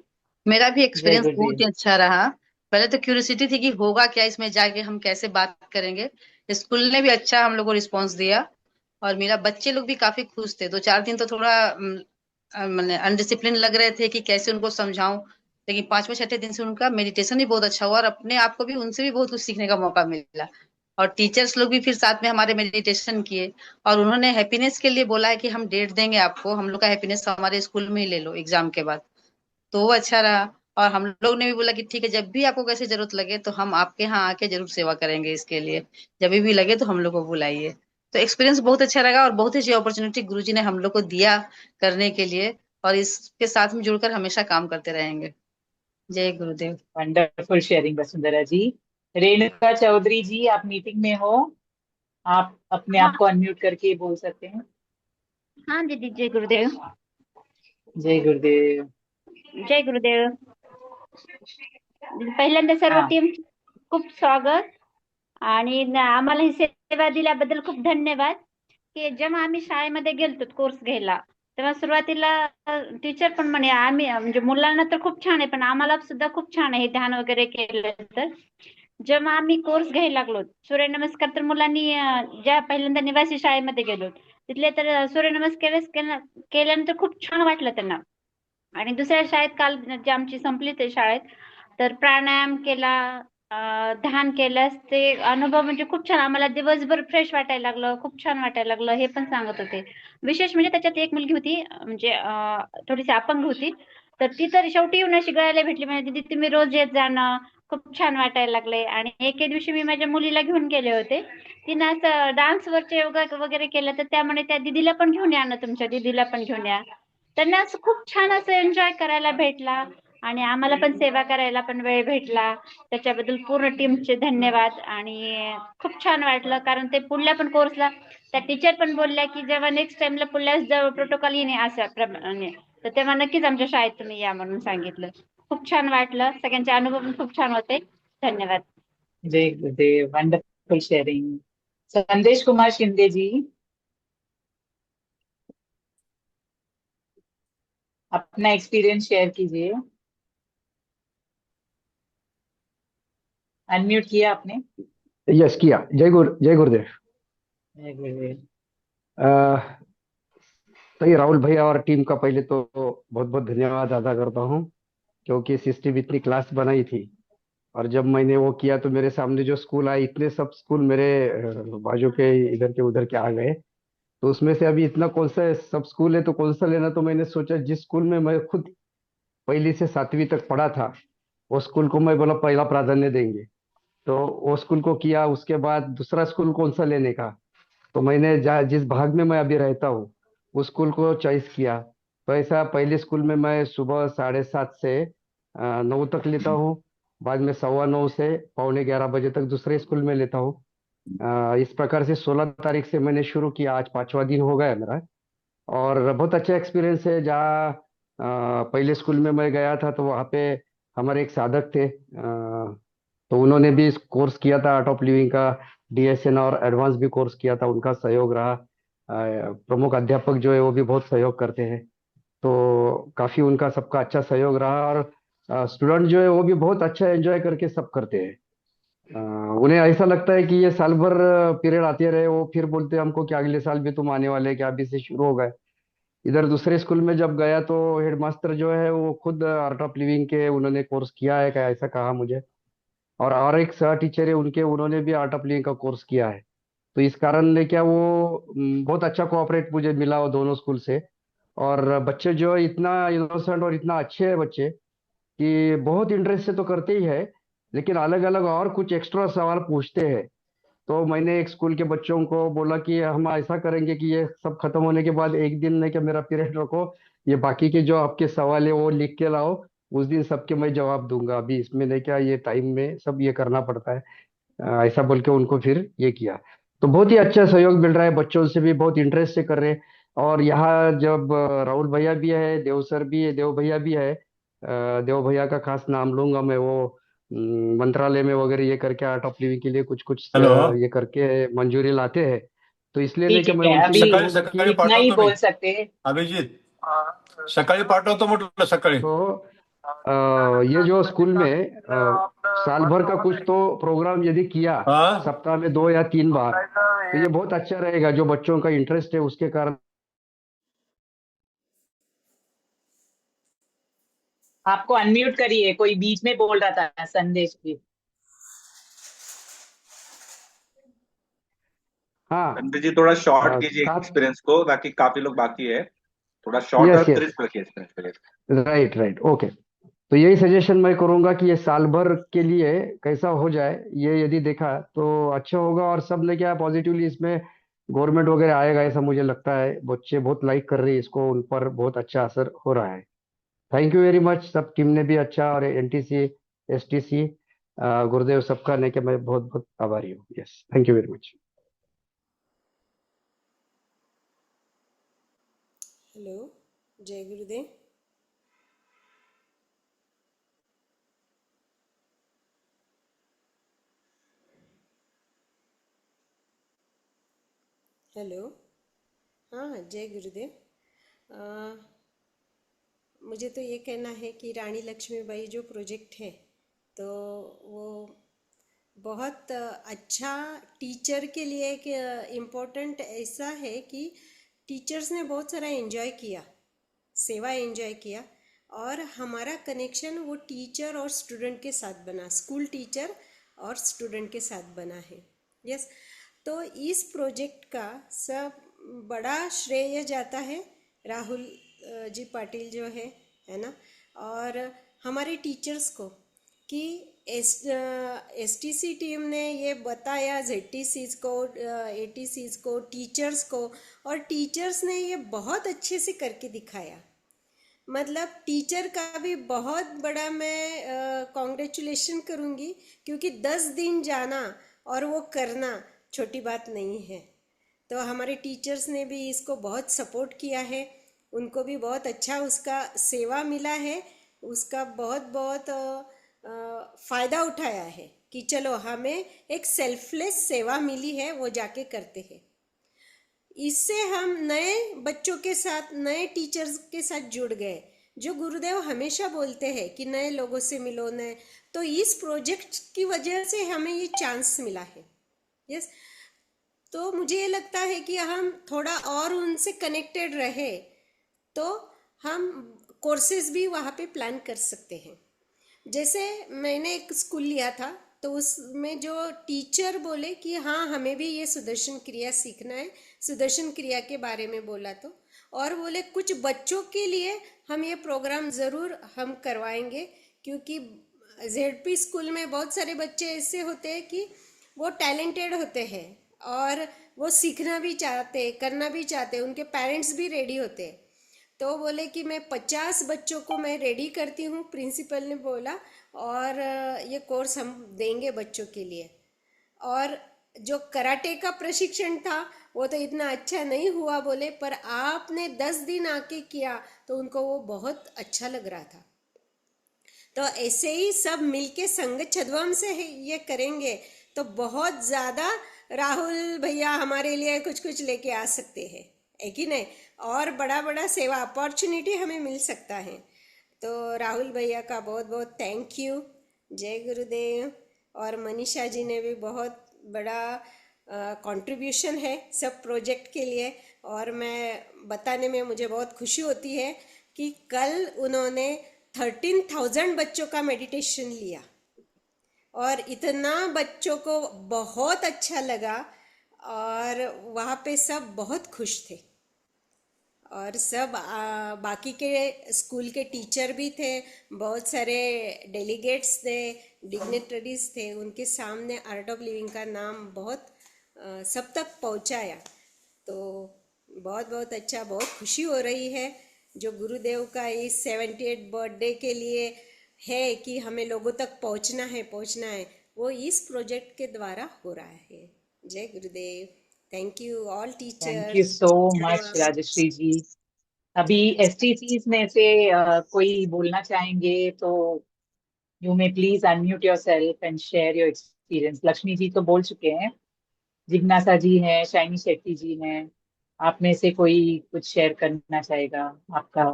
मेरा भी जय एक्सपीरियंस बहुत ही गुरुदेव। अच्छा रहा। पहले तो क्यूरियोसिटी थी कि होगा क्या इसमें जाके, हम कैसे बात करेंगे। स्कूल ने भी अच्छा हम लोग को रिस्पांस दिया और मेरा बच्चे लोग भी काफी खुश थे। 2-4 दिन तो थोड़ा मैंने अनडिसिप्लिन लग रहे थे कि कैसे उनको समझाऊं, लेकिन 5वें-6ठे दिन से उनका मेडिटेशन भी बहुत अच्छा हुआ और अपने आप को भी उनसे भी बहुत कुछ सीखने का मौका मिला। और टीचर्स लोग भी फिर साथ में हमारे मेडिटेशन किए और उन्होंने हैप्पीनेस के लिए बोला है कि हम डेट देंगे आपको, हम लोग का हैप्पीनेस हमारे स्कूल में ही ले लो एग्जाम के बाद। तो वो अच्छा रहा। और हम लोग ने भी बोला कि ठीक है, जब भी आपको कैसे जरूरत लगे तो हम आपके यहाँ आके जरूर सेवा करेंगे इसके लिए, जब भी लगे तो हम लोग को बुलाइए। तो एक्सपीरियंस बहुत अच्छा लगा और बहुत अच्छी अपॉर्चुनिटी गुरुजी ने हम लोग को दिया करने के लिए, और इसके साथ में जुड़कर हमेशा काम करते रहेंगे। जय गुरुदेव। वंडरफुल शेयरिंग वसुंधरा जी। रेणुका चौधरी जी, आप मीटिंग में हो, आप अपने हाँ आप को अनम्यूट करके बोल सकते हैं। हाँ दीदी, जय गुरुदेव। जय गुरुदेव। जय गुरुदेव. पहिल्यांदा सर्व हाँ, टीम खूप स्वागत. आणि आम्हाला ही सेवा दिल्याबद्दल खूप धन्यवाद. की जेव्हा आम्ही शाळेमध्ये गेलतो कोर्स घ्यायला, तेव्हा सुरुवातीला टीचर पण म्हणे आम्ही म्हणजे मुलांना तर खूप छान आहे, पण आम्हाला सुद्धा खूप छान आहे हे ध्यान वगैरे केलं तर. जेव्हा आम्ही कोर्स घ्यायला लागलो, सूर्यनमस्कार तर मुलांनी ज्या पहिल्यांदा निवासी शाळेमध्ये गेलो तिथले तर सूर्यनमस्कार केल्यानंतर खूप छान वाटलं त्यांना. आणि दुसऱ्या शाळेत काल जी आमची संपली ते शाळेत, तर प्राणायाम केला, ध्यान केल्यास ते अनुभव म्हणजे खूप छान. आम्हाला दिवसभर फ्रेश वाटायला लागलं, खूप छान वाटायला लागलं हे पण सांगत होते. विशेष म्हणजे त्याच्यात एक मुलगी होती, म्हणजे थोडीशी अपंग होती, तर ती तर शेवटी येऊन अशी गळायला भेटली, म्हणजे दीदी तुम्ही रोज येत जाणं, खूप छान वाटायला लागले. आणि एके दिवशी मी माझ्या मुलीला घेऊन गेले होते, तिनं असं डान्सवरचे योगा वगैरे केलं, तर त्यामुळे त्या दीदीला पण घेऊन या ना, तुमच्या दीदीला पण घेऊन या. त्यांना असं खूप छान असं एन्जॉय करायला भेटला आणि आम्हाला पण सेवा करायला पण वेळ भेटला. त्याच्याबद्दल पूर्ण टीमचे धन्यवाद. आणि खूप छान वाटलं, कारण ते पुढल्या पण कोर्सला त्या टीचर पण बोलल्या की जेव्हा नेक्स्ट टाइमला पुढल्या जवळ प्रोटोकॉल येणे अशा प्रमाणे, तर तेव्हा नक्कीच आमच्या शाळेत तुम्ही या म्हणून सांगितलं. खूप छान वाटलं, सगळ्यांचे अनुभव पण खूप छान होते. धन्यवाद. जय गुरुदेव, वंडरफुल शेयरिंग। संदेश कुमार शिंदे जी, अपना एक्सपीरियंस शेयर कीजिए। अनम्यूट किया आपने? यस किया। जय गुरुदेव। जय गुरुदेव। अह, तो ये राहुल भैया और टीम का पहले तो बहुत बहुत धन्यवाद अदा करता हूँ, क्योंकि सिस्टम इतनी क्लास बनाई थी, और जब मैंने वो किया तो मेरे सामने जो स्कूल आए, इतने सब स्कूल मेरे बाजू के इधर के उधर के आ गए। तो उसमें से अभी इतना कौन सा सब स्कूल है तो कौन सा लेना, तो मैंने सोचा जिस स्कूल में मैं खुद पहली से 7वीं तक पढ़ा था, वो स्कूल को मैं बोला पहला प्राधान्य देंगे। तो वो स्कूल को किया। उसके बाद दूसरा स्कूल कौन सा लेने का, तो मैंने जिस भाग में मैं अभी रहता हूँ उस स्कूल को चॉइस किया। तो ऐसा पहले स्कूल में मैं सुबह 7:30 से 9 तक लेता हूँ, बाद में 9:15 से 11:45 तक दूसरे स्कूल में लेता हूँ। इस प्रकार से 16 तारीख से मैंने शुरू किया, आज 5वां दिन हो गया मेरा। और बहुत अच्छा एक्सपीरियंस है। जहाँ पहले स्कूल में मैं गया था तो वहाँ पे हमारे एक साधक थे, तो उन्होंने भी कोर्स किया था आर्ट ऑफ लिविंग का, DSN और एडवांस भी कोर्स किया था। उनका सहयोग रहा। प्रमुख अध्यापक जो है वो भी बहुत सहयोग करते हैं, तो काफी उनका सबका अच्छा सहयोग रहा। और स्टूडेंट जो है वो भी बहुत अच्छा एंजॉय करके सब करते हैं। उन्हें ऐसा लगता है कि ये साल भर पीरियड आते रहे, वो फिर बोलते हैं हमको कि अगले साल भी तुम आने वाले हैं, क्या अभी से शुरू हो गए। इधर दूसरे स्कूल में जब गया तो हेडमास्टर जो है वो खुद आर्ट ऑफ लिविंग के उन्होंने कोर्स किया है क्या, ऐसा कहा मुझे। और एक सह टीचर है उनके, उन्होंने भी आर्ट ऑफ लिविंग का कोर्स किया है। तो इस कारण ने क्या वो बहुत अच्छा कोऑपरेट मुझे मिला वो दोनों स्कूल से। और बच्चे जो है इतना इनोसेंट और इतना अच्छे हैं बच्चे कि बहुत इंटरेस्ट से तो करते ही है, लेकिन अलग अलग और कुछ एक्स्ट्रा सवाल पूछते हैं। तो मैंने एक स्कूल के बच्चों को बोला कि हम ऐसा करेंगे कि ये सब खत्म होने के बाद एक दिन नहीं कि मेरा पीरियड रखो, ये बाकी के जो आपके सवाल है वो लिख के लाओ, उस दिन सबके मैं जवाब दूंगा। अभी इसमें नहीं क्या ये टाइम में सब ये करना पड़ता है। ऐसा बोल के उनको फिर ये किया। तो बहुत ही अच्छा सहयोग मिल रहा है, बच्चों से भी बहुत इंटरेस्ट से कर रहे हैं। और यहाँ जब राहुल भैया भी है, देव सर भी है, देव भैया भी है। देव भैया का खास नाम लूंगा मैं, वो मंत्रालय में वगैरह ये करके आर्ट ऑफ लिविंग के लिए कुछ कुछ हॅलो ये करके मंजूरी लाते हैं। तो इसलिए नहीं ठीक कि मैं है, उनसे अभी ये सकाळी कहूंगा सकाळी कि इतना ही पाठवतो मी बोल सकते हैं। अभिजित सकाळी पाठवतो म्हटलं सकाळी तो ये जो स्कूल में साल भर का कुछ तो प्रोग्राम यदि किया, हाँ सप्ताह में 2 या 3 बार, तो ये बहुत अच्छा रहेगा। जो बच्चों का इंटरेस्ट है उसके कारण। आपको अनम्यूट करिए, कोई बीच में बोल रहा था संदेश की। हाँ संजय जी थोड़ा शॉर्ट कीजिए खास एक्सपीरियंस को, ताकि काफी लोग बाकी है। थोड़ा शॉर्ट और यस यस क्रिस्प रखिए एक्सपीरियंस के लिए। Right right okay. तो यही सजेशन मैं करूंगा कि ये साल भर के लिए कैसा हो जाए, ये यदि देखा तो अच्छा होगा। और सब ने क्या पॉजिटिवली इसमें गवर्नमेंट वगैरह आएगा ऐसा मुझे लगता है। बच्चे बहुत लाइक कर रहे हैं इसको, उन पर बहुत अच्छा असर हो रहा है। Thank you very much. सब टीम ने भी अच्छा, और NTC STC गुरुदेव सबका ने कि मैं बहुत बहुत आभारी हूँ। Yes thank you very much. Hello, जय गुरुदेव। हेलो, हाँ जय गुरुदेव। मुझे तो ये कहना है कि रानी लक्ष्मीबाई जो प्रोजेक्ट है तो वो बहुत अच्छा टीचर के लिए एक इम्पोर्टेंट ऐसा है कि टीचर्स ने बहुत सारा एंजॉय किया, सेवा एंजॉय किया, और हमारा कनेक्शन वो टीचर और स्टूडेंट के साथ बना, स्कूल टीचर और स्टूडेंट के साथ बना है। यस, तो इस प्रोजेक्ट का सब बड़ा श्रेय जाता है राहुल जी पाटिल जो है ना, और हमारे टीचर्स को कि STC टीम ने ये बताया, ZTCs को, ATCs को, टीचर्स को, और टीचर्स ने ये बहुत अच्छे से करके दिखाया। मतलब टीचर का भी बहुत बड़ा मैं कॉन्ग्रेचुलेशन करूँगी, क्योंकि 10 दिन जाना और वो करना छोटी बात नहीं है। तो हमारे टीचर्स ने भी इसको बहुत सपोर्ट किया है, उनको भी बहुत अच्छा उसका सेवा मिला है, उसका बहुत बहुत फ़ायदा उठाया है कि चलो हमें एक सेल्फलेस सेवा मिली है, वो जाके करते हैं। इससे हम नए बच्चों के साथ, नए टीचर्स के साथ जुड़ गए, जो गुरुदेव हमेशा बोलते हैं कि नए लोगों से मिलो, नए, तो इस प्रोजेक्ट की वजह से हमें ये चांस मिला है। यस, तो मुझे ये लगता है कि हम थोड़ा और उनसे कनेक्टेड रहे तो हम कोर्सेज भी वहाँ पे प्लान कर सकते हैं। जैसे मैंने एक स्कूल लिया था, तो उसमें जो टीचर बोले कि हाँ हमें भी ये सुदर्शन क्रिया सीखना है, सुदर्शन क्रिया के बारे में बोला, तो और बोले कुछ बच्चों के लिए हम ये प्रोग्राम ज़रूर हम करवाएंगे, क्योंकि जेडपी स्कूल में बहुत सारे बच्चे ऐसे होते हैं कि वो टैलेंटेड होते हैं और वो सीखना भी चाहते, करना भी चाहते, उनके पेरेंट्स भी रेडी होते हैं। तो बोले कि मैं 50 बच्चों को मैं रेडी करती हूँ, प्रिंसिपल ने बोला, और ये कोर्स हम देंगे बच्चों के लिए। और जो कराटे का प्रशिक्षण था वो तो इतना अच्छा नहीं हुआ बोले, पर आपने 10 दिन आके किया तो उनको वो बहुत अच्छा लग रहा था। तो ऐसे ही सब मिलके संग छदवम से ये करेंगे तो बहुत ज़्यादा राहुल भैया हमारे लिए कुछ कुछ लेके आ सकते हैं, है कि नहीं, और बड़ा बड़ा सेवा अपॉर्चुनिटी हमें मिल सकता है। तो राहुल भैया का बहुत बहुत थैंक यू, जय गुरुदेव। और मनीषा जी ने भी बहुत बड़ा कंट्रीब्यूशन है सब प्रोजेक्ट के लिए, और मैं बताने में मुझे बहुत खुशी होती है कि कल उन्होंने 13,000 बच्चों का मेडिटेशन लिया और इतना बच्चों को बहुत अच्छा लगा, और वहाँ पे सब बहुत खुश थे। और सब बाकी के स्कूल के टीचर भी थे, बहुत सारे डेलीगेट्स थे, डिग्नेटरीज थे, उनके सामने आर्ट ऑफ लिविंग का नाम बहुत सब तक पहुंचाया। तो बहुत बहुत अच्छा, बहुत खुशी हो रही है जो गुरुदेव का इस 78 बर्थडे के लिए है कि हमें लोगों तक पहुंचना है, वो इस प्रोजेक्ट के द्वारा हो रहा है। जय Gurudev. Thank you all thank you teachers. So much Rajshree ji. अभी एसटीसीज में से कोई बोलना चाहेंगे तो you may please unmute yourself and share your experience. Lakshmi ji तो बोल चुके हैं, जिज्ञासा जी हैं, शाइनी शेट्टी जी हैं, आप में से कोई कुछ शेयर करना चाहेगा? आपका।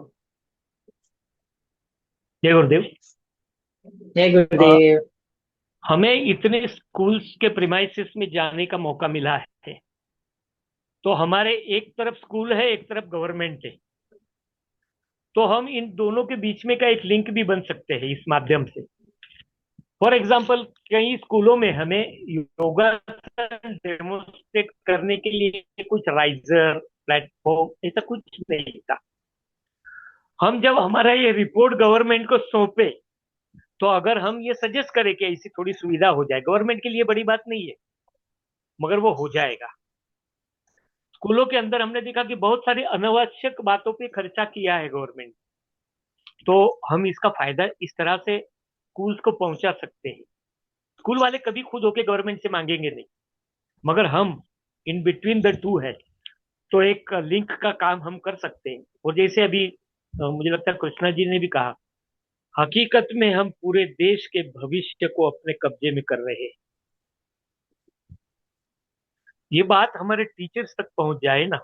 जय गुरुदेव। जय गुरुदेव। हमें इतने स्कूल्स के प्रीमाइसेस में जाने का मौका मिला है, तो हमारे एक तरफ स्कूल है, एक तरफ गवर्नमेंट है, तो हम इन दोनों के बीच में का एक लिंक भी बन सकते हैं इस माध्यम से। फॉर एग्जाम्पल, कई स्कूलों में हमें योगा डेमोन्स्ट्रेट करने के लिए कुछ राइजर प्लेटफॉर्म ऐसा कुछ नहीं था। हम जब हमारा ये रिपोर्ट गवर्नमेंट को सौंपे तो अगर हम ये सजेस्ट करें कि ऐसी थोड़ी सुविधा हो जाए, गवर्नमेंट के लिए बड़ी बात नहीं है मगर वो हो जाएगा। स्कूलों के अंदर हमने देखा कि बहुत सारी अनावश्यक बातों पे खर्चा किया है गवर्नमेंट, तो हम इसका फायदा इस तरह से स्कूल्स को पहुंचा सकते हैं। स्कूल वाले कभी खुद होके गवर्नमेंट से मांगेंगे नहीं, मगर हम इन बिटवीन द टू है, तो एक लिंक का काम हम कर सकते हैं। और जैसे अभी मुझे लगता है कृष्णा जी ने भी कहा, हकीकत में हम पूरे देश के भविष्य को अपने कब्जे में कर रहे हैं। ये बात हमारे टीचर्स तक पहुंच जाए ना,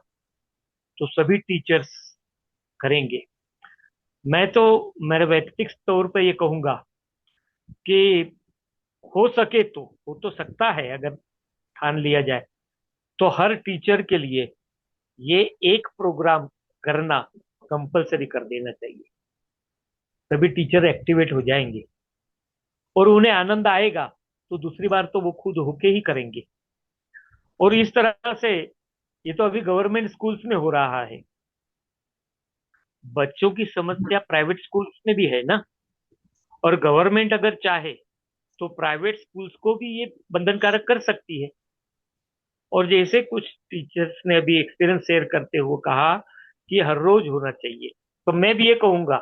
तो सभी टीचर्स करेंगे। मैं तो मेरे व्यक्तिगत तौर पे ये कहूंगा कि हो सके तो, हो तो सकता है अगर ठान लिया जाए, तो हर टीचर के लिए ये एक प्रोग्राम करना कंपलसरी कर देना चाहिए। सभी टीचर एक्टिवेट हो जाएंगे और उन्हें आनंद आएगा, तो दूसरी बार तो वो खुद होके ही करेंगे। और इस तरह से ये तो अभी गवर्नमेंट स्कूल्स में हो रहा है, बच्चों की समस्या प्राइवेट स्कूल्स में भी है ना, और गवर्नमेंट अगर चाहे तो प्राइवेट स्कूल्स को भी ये बंधनकारक कर सकती है। और जैसे कुछ टीचर्स ने अभी एक्सपीरियंस शेयर करते हुए कहा कि हर रोज होना चाहिए, तो मैं भी ये कहूंगा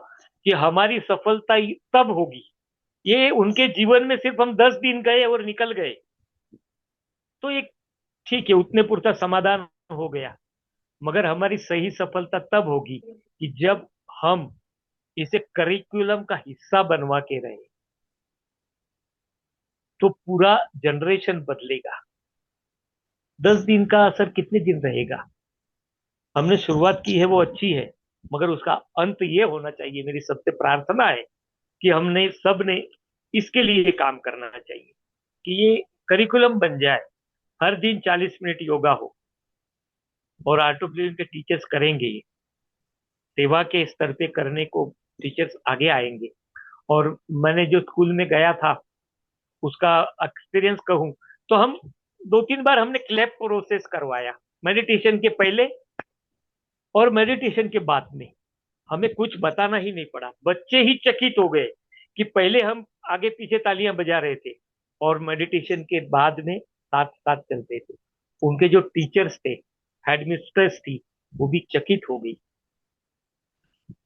कि हमारी सफलता तब होगी, ये उनके जीवन में सिर्फ हम 10 दिन गए और निकल गए तो एक ठीक है, उतने पुरता समाधान हो गया, मगर हमारी सही सफलता तब होगी कि जब हम इसे करिकुलम का हिस्सा बनवा के रहे, तो पूरा जनरेशन बदलेगा। 10 दिन का असर कितने दिन रहेगा? हमने शुरुआत की है वो अच्छी है, मगर उसका अंत ये होना चाहिए, मेरी सबसे प्रार्थना है कि हमने सब ने इसके लिए काम करना चाहिए कि ये करिकुलम बन जाए, हर दिन 40 मिनट योगा हो, और ऑटोप्लेन के टीचर्स करेंगे ये। सेवा के स्तर पे करने को टीचर्स आगे आएंगे। और मैंने जो स्कूल में गया था उसका एक्सपीरियंस कहूं तो हम 2-3 बार हमने क्लैप प्रोसेस करवाया, मेडिटेशन के पहले और मेडिटेशन के बाद में। हमें कुछ बताना ही नहीं पड़ा, बच्चे ही चकित हो गए कि पहले हम आगे पीछे तालियां बजा रहे थे और मेडिटेशन के बाद में साथ साथ चलते थे। उनके जो टीचर्स थे, हेडमिस्ट्रेस थी, वो भी चकित हो गई।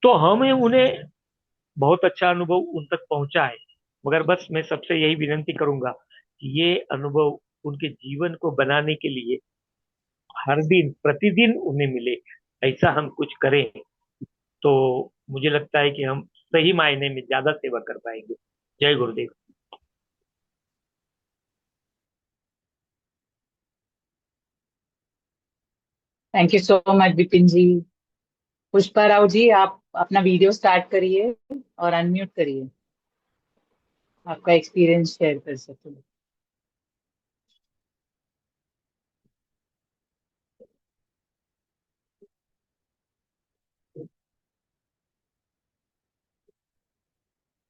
तो हमें उन्हें बहुत अच्छा अनुभव उन तक पहुंचा है। मगर बस मैं सबसे यही विनती करूंगा कि ये अनुभव उनके जीवन को बनाने के लिए हर दिन प्रतिदिन उन्हें मिले, ऐसा हम कुछ करें तो मुझे लगता है कि हम सही मायने में ज्यादा सेवा कर पाएंगे। जय Gurudev. Thank you so much Vipin ji. Pushpa Rao ji, आप अपना वीडियो स्टार्ट करिए और अनम्यूट करिए, आपका एक्सपीरियंस शेयर कर सकते हैं।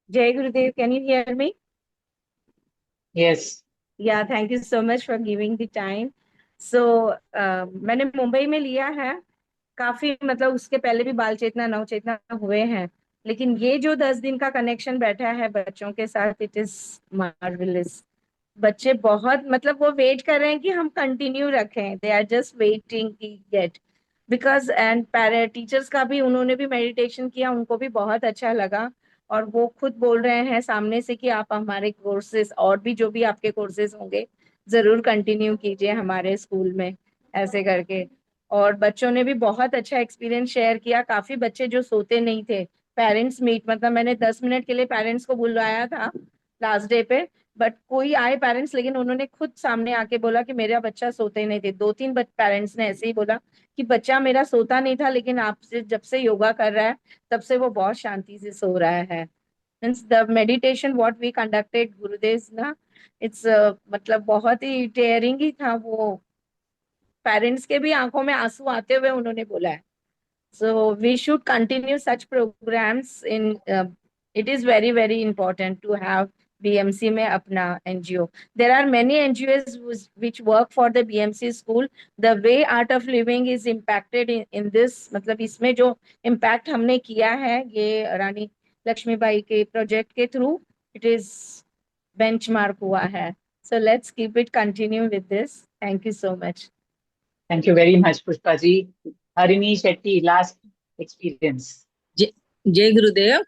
Jai Gurudev, can you hear me? Yes. Yeah, thank you so much for giving the time. So, मैंने मुंबई में लिया है काफी, मतलब उसके पहले भी बाल चेतना नव चेतना हुए हैं, लेकिन ये जो 10 दिन का कनेक्शन बैठा है बच्चों के साथ, इट इज मार्वेलस। बच्चे बहुत, मतलब वो वेट कर रहे हैं कि हम कंटिन्यू रखें, दे आर जस्ट वेटिंग की gate, because and parent teachers का भी, उन्होंने भी मेडिटेशन किया, उनको भी बहुत अच्छा लगा, और वो खुद बोल रहे हैं सामने से कि आप हमारे कोर्सेज और भी जो भी आपके कोर्सेज होंगे जरूर कंटिन्यू कीजिए हमारे स्कूल में, ऐसे करके। और बच्चों ने भी बहुत अच्छा एक्सपीरियंस शेयर किया। काफी बच्चे जो सोते नहीं थे, पेरेंट्स मीट, मतलब मैंने 10 मिनट के लिए पेरेंट्स को बुलवाया था लास्ट डे पे, बट कोई आए पेरेंट्स, लेकिन उन्होंने खुद सामने आके बोला कि मेरा बच्चा सोते नहीं थे। 2-3 पेरेंट्स ने ऐसे ही बोला कि बच्चा मेरा सोता नहीं था, लेकिन आपसे जब से योगा कर रहा है तब से वो बहुत शांति से सो रहा है। Means the meditation what we conducted Gurudev ना, इट्स मतलब बहुत ही टेयरिंग ही था वो। पेरेंट्स के भी आंखों में आंसू आते हुए उन्होंने बोला है। So we should continue such programs in, it is very, very important to have BMC में अपना NGO. There are many NGOs which work for the BMC school. The way Art of Living is impacted in this, मतलब इसमें जो impact हमने किया है ये रानी लक्ष्मीबाई के प्रोजेक्ट के थ्रू, it is benchmark हुआ है. So let's keep it continue with this. Thank you so much. Thank you very much, Pushpa ji. Harini Shetty, last experience. जय गुरुदेव।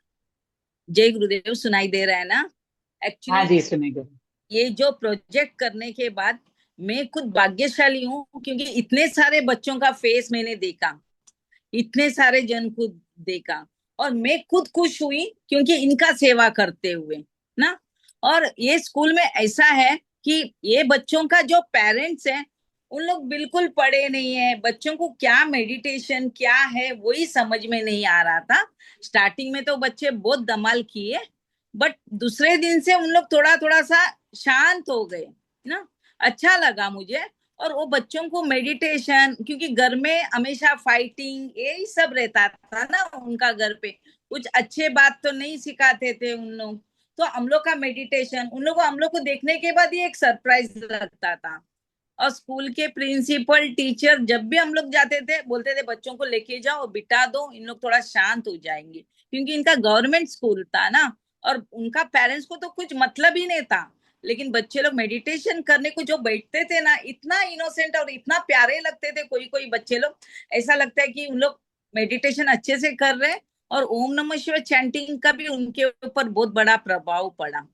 जय गुरुदेव, सुनाई दे रहा है ना? एक्चुअली हाँ जी, सुनेगा। ये जो प्रोजेक्ट करने के बाद मैं खुद भाग्यशाली हूँ, क्योंकि इतने सारे बच्चों का फेस मैंने देखा, इतने सारे जन को देखा, और मैं खुद खुश हुई क्योंकि इनका सेवा करते हुए ना। और ये स्कूल में ऐसा है कि ये बच्चों का जो पेरेंट्स हैं उन लोग बिल्कुल पढ़े नहीं है, बच्चों को क्या मेडिटेशन क्या है वही समझ में नहीं आ रहा था। स्टार्टिंग में तो बच्चे बहुत धमाल किए, बट दूसरे दिन से उन लोग थोड़ा थोड़ा सा शांत हो गए ना, अच्छा लगा मुझे। और वो बच्चों को मेडिटेशन, क्योंकि घर में हमेशा फाइटिंग यही सब रहता था ना, उनका घर पे कुछ अच्छे बात तो नहीं सिखाते थे उन लोग। तो हम लोग का मेडिटेशन उन लोग को, हम लोग को देखने के बाद ये एक सरप्राइज लगता था। और स्कूल के प्रिंसिपल टीचर जब भी हम लोग जाते थे बोलते थे बच्चों को लेके जाओ, बिठा दो, इन लोग थोड़ा शांत हो जाएंगे, क्योंकि इनका गवर्नमेंट स्कूल था ना, और उनका पेरेंट्स को तो कुछ मतलब ही नहीं था। लेकिन बच्चे लोग मेडिटेशन करने को जो बैठते थे ना, इतना इनोसेंट और इतना प्यारे लगते थे। कोई कोई बच्चे लोग ऐसा लगता है कि उन लोग मेडिटेशन अच्छे से कर रहे हैं, और ओम नमः शिवाय चैंटिंग का भी उनके ऊपर बहुत बड़ा प्रभाव पड़ा।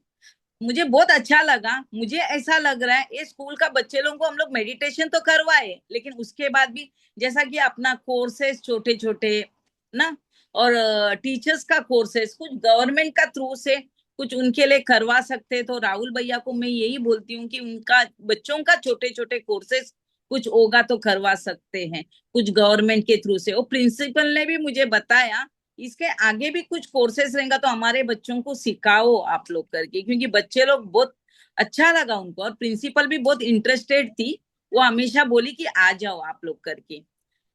मुझे बहुत अच्छा लगा। मुझे ऐसा लग रहा है ये स्कूल का बच्चे लोगों को हम लोग मेडिटेशन तो करवाए, लेकिन उसके बाद भी जैसा कि अपना कोर्सेस छोटे छोटे ना, और टीचर्स का कोर्सेस कुछ गवर्नमेंट का थ्रू से कुछ उनके लिए करवा सकते। तो राहुल भैया को मैं यही बोलती हूँ कि उनका बच्चों का छोटे छोटे कोर्सेस कुछ होगा तो करवा सकते हैं, कुछ गवर्नमेंट के थ्रू से। वो प्रिंसिपल ने भी मुझे बताया इसके आगे भी कुछ कोर्सेस रहेगा तो हमारे बच्चों को सिखाओ आप लोग करके, क्योंकि बच्चे लोग बहुत अच्छा लगा उनको, और प्रिंसिपल भी बहुत इंटरेस्टेड थी। वो हमेशा बोली कि आ जाओ आप लोग करके।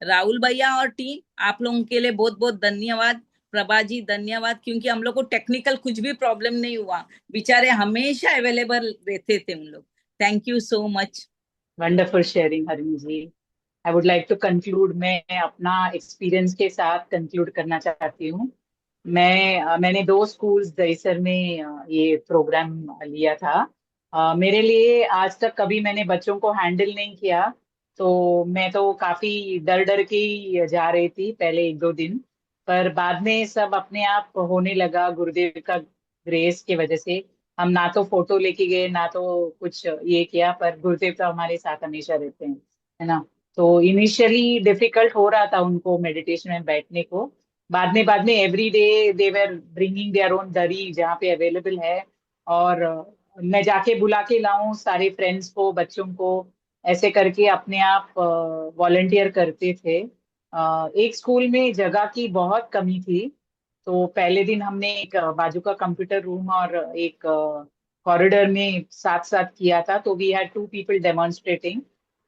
राहुल भैया और टीम, आप लोगों के लिए बहुत बहुत धन्यवाद। प्रभा जी धन्यवाद, क्योंकि हम लोग को टेक्निकल कुछ भी प्रॉब्लम नहीं हुआ, बेचारे हमेशा अवेलेबल रहते थे उन लोग। Thank you so much. Wonderful sharing Harini ji. I would like to conclude, मैं अपना एक्सपीरियंस के साथ कंक्लूड करना चाहती हूँ। मैंने 2 स्कूल्स दहीसर में ये प्रोग्राम लिया था। मेरे लिए आज तक कभी मैंने बच्चों को हैंडल नहीं किया, तो मैं तो काफी डर डर के ही जा रही थी पहले 1-2 दिन, पर बाद में सब अपने आप होने लगा गुरुदेव का ग्रेस की वजह से। हम ना तो फोटो लेके गए ना तो कुछ ये किया, पर गुरुदेव तो हमारे साथ हमेशा रहते हैं, है ना। तो इनिशियली डिफिकल्ट हो रहा था उनको मेडिटेशन में बैठने को। बाद में every day they were bringing their own दरी जहाँ पे अवेलेबल है, और मैं जाके बुला के लाऊं सारे फ्रेंड्स को, बच्चों को, ऐसे करके अपने आप वॉलंटियर करते थे। एक स्कूल में जगह की बहुत कमी थी, तो पहले दिन हमने एक बाजू का कंप्यूटर रूम और एक कॉरिडोर में साथ साथ किया था, तो वी हैड 2 पीपल डेमोन्स्ट्रेटिंग।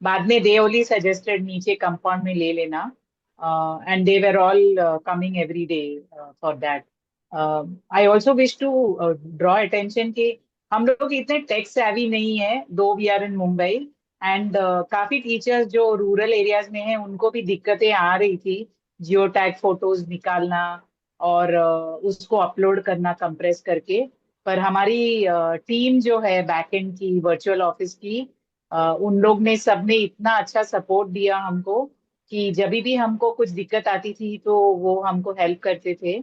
बाद में दे ओनली सजेस्टेड नीचे कंपाउंड में ले लेना, and they were all coming every day for that. I also wish to draw attention कि हम लोग इतने टेक savvy नहीं है, though we are in Mumbai, and काफी टीचर्स जो रूरल एरियाज में हैं उनको भी दिक्कतें आ रही थी, जियो टैग फोटोज निकालना और उसको अपलोड करना कंप्रेस करके। पर हमारी टीम जो है बैकएंड की, वर्चुअल ऑफिस की, उन लोग ने सबने इतना अच्छा सपोर्ट दिया हमको कि जब भी हमको कुछ दिक्कत आती थी तो वो हमको हेल्प करते थे।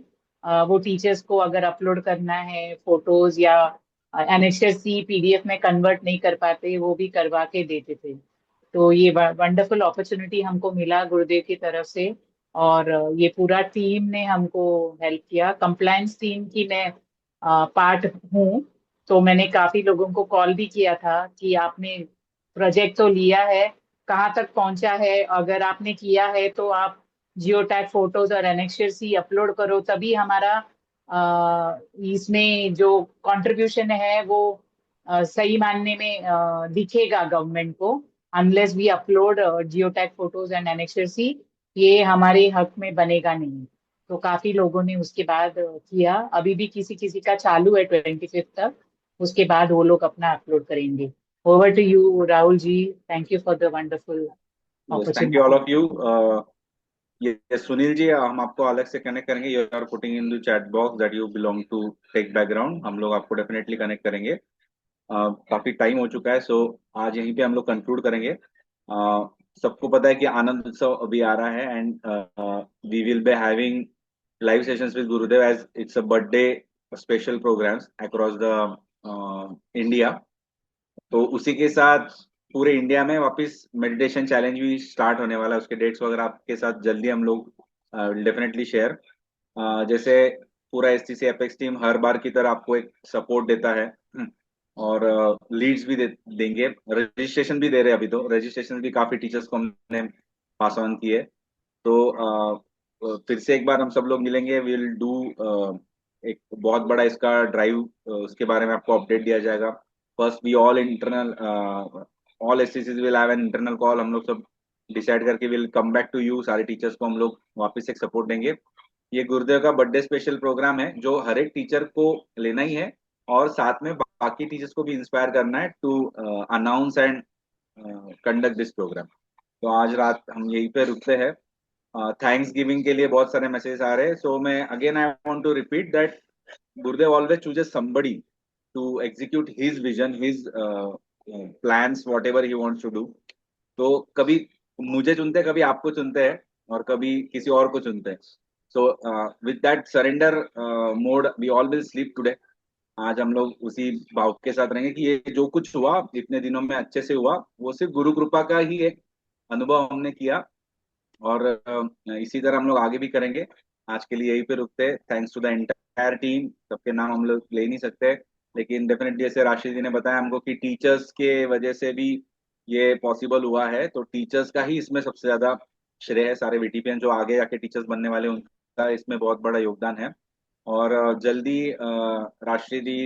वो टीचर्स को अगर अपलोड करना है फोटोज या एनएचआरसी पीडीएफ में कन्वर्ट नहीं कर पाते, वो भी करवा के देते थे। तो ये वंडरफुल अपॉर्चुनिटी हमको मिला गुरुदेव की तरफ से, और ये पूरा टीम ने हमको हेल्प किया। कंप्लायंस टीम की मैं पार्ट हूँ, तो मैंने काफी लोगों को कॉल भी किया था कि आपने प्रोजेक्ट तो लिया है, कहाँ तक पहुंचा है, अगर आपने किया है तो आप जियो टैग फोटोज और एनएक्सआरसी अपलोड करो, तभी हमारा इसमें जो कंट्रीब्यूशन है वो सही मानने में दिखेगा गवर्नमेंट को। Unless we upload geo tag photos and NXRC, ये हमारे हक में बनेगा नहीं। तो काफी लोगों ने उसके बाद किया, अभी भी किसी किसी का चालू है 25 तक, उसके बाद वो लोग अपना अपलोड करेंगे। Over to you Rahul ji, thank you for the wonderful thank you all opportunity. Of you. ये सुनील जी, हम आपको अलग से कनेक्ट करेंगे। You are putting in the chat box that you belong to tech background, हम लोग आपको डेफिनेटली कनेक्ट करेंगे। काफी टाइम हो चुका है, सो आज यहीं पे हम लोग कंक्लूड करेंगे। सबको पता है कि आनंद उत्सव अभी आ रहा है, and we will be having live sessions with Gurudev as it's a birthday special programmes across the India. तो उसी के साथ पूरे इंडिया में वापस मेडिटेशन चैलेंज भी स्टार्ट होने वाला है। उसके डेट्स वगैरह आपके साथ जल्दी हम लोग डेफिनेटली शेयर। जैसे पूरा एसटीसी एपेक्स टीम हर बार की तरह आपको एक सपोर्ट देता है, और लीड्स भी देंगे। रजिस्ट्रेशन भी दे रहे हैं, अभी तो रजिस्ट्रेशन भी काफी टीचर्स को हमने पास ऑन किए। तो फिर से एक बार हम सब लोग मिलेंगे, विल डू एक बहुत बड़ा इसका ड्राइव, उसके बारे में आपको अपडेट दिया जाएगा। First we all internal all STCs will have an internal call, हम लोग सब डिसाइड करके will come back to you, सारे टीचर्स को हम लोग वापस एक सपोर्ट देंगे। ये गुरुदेव का बर्थडे स्पेशल प्रोग्राम है जो हर एक टीचर को लेना ही है, और साथ में बाकी टीचर्स को भी इंस्पायर करना है to announce and conduct this programme. तो आज रात हम यहीं पे रुकते हैं। थैंक्स गिविंग के लिए बहुत सारे मैसेज आ रहे हैं, सो मैं again I want to repeat that Gurudev always chooses somebody to execute his vision, his plans, whatever he wants to do. तो कभी मुझे चुनते हैं, कभी आपको चुनते हैं, और कभी किसी और को चुनते हैं। So with that surrender mode we all will sleep today. आज हम लोग उसी भाव के साथ रहेंगे कि ये जो कुछ हुआ इतने दिनों में अच्छे से हुआ, वो सिर्फ गुरु कृपा का ही एक अनुभव हमने किया, और इसी तरह हम लोग आगे भी करेंगे। आज के लिए यहीं पे रुकते हैं। Thanks to the entire team, सबके नाम हम लोग ले नहीं सकते, लेकिन डेफिनेटली जैसे राशि जी ने बताया हमको कि टीचर्स के वजह से भी ये पॉसिबल हुआ है, तो टीचर्स का ही इसमें सबसे ज्यादा श्रेय है। सारे वीटीपीएन जो आगे जाके टीचर्स बनने वाले उनका इसमें बहुत बड़ा योगदान है। और जल्दी राष्ट्रीय दी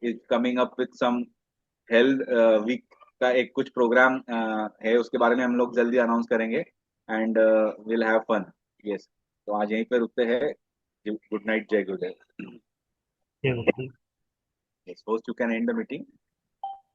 is coming up with some health week का एक कुछ प्रोग्राम है, उसके बारे में हम लोग जल्दी अनाउंस करेंगे and will have fun. Yes, तो आज यहीं पे रुकते हैं। गुड नाइट, जय गुरुदेव। Okay. Yes, host, you can end the meeting.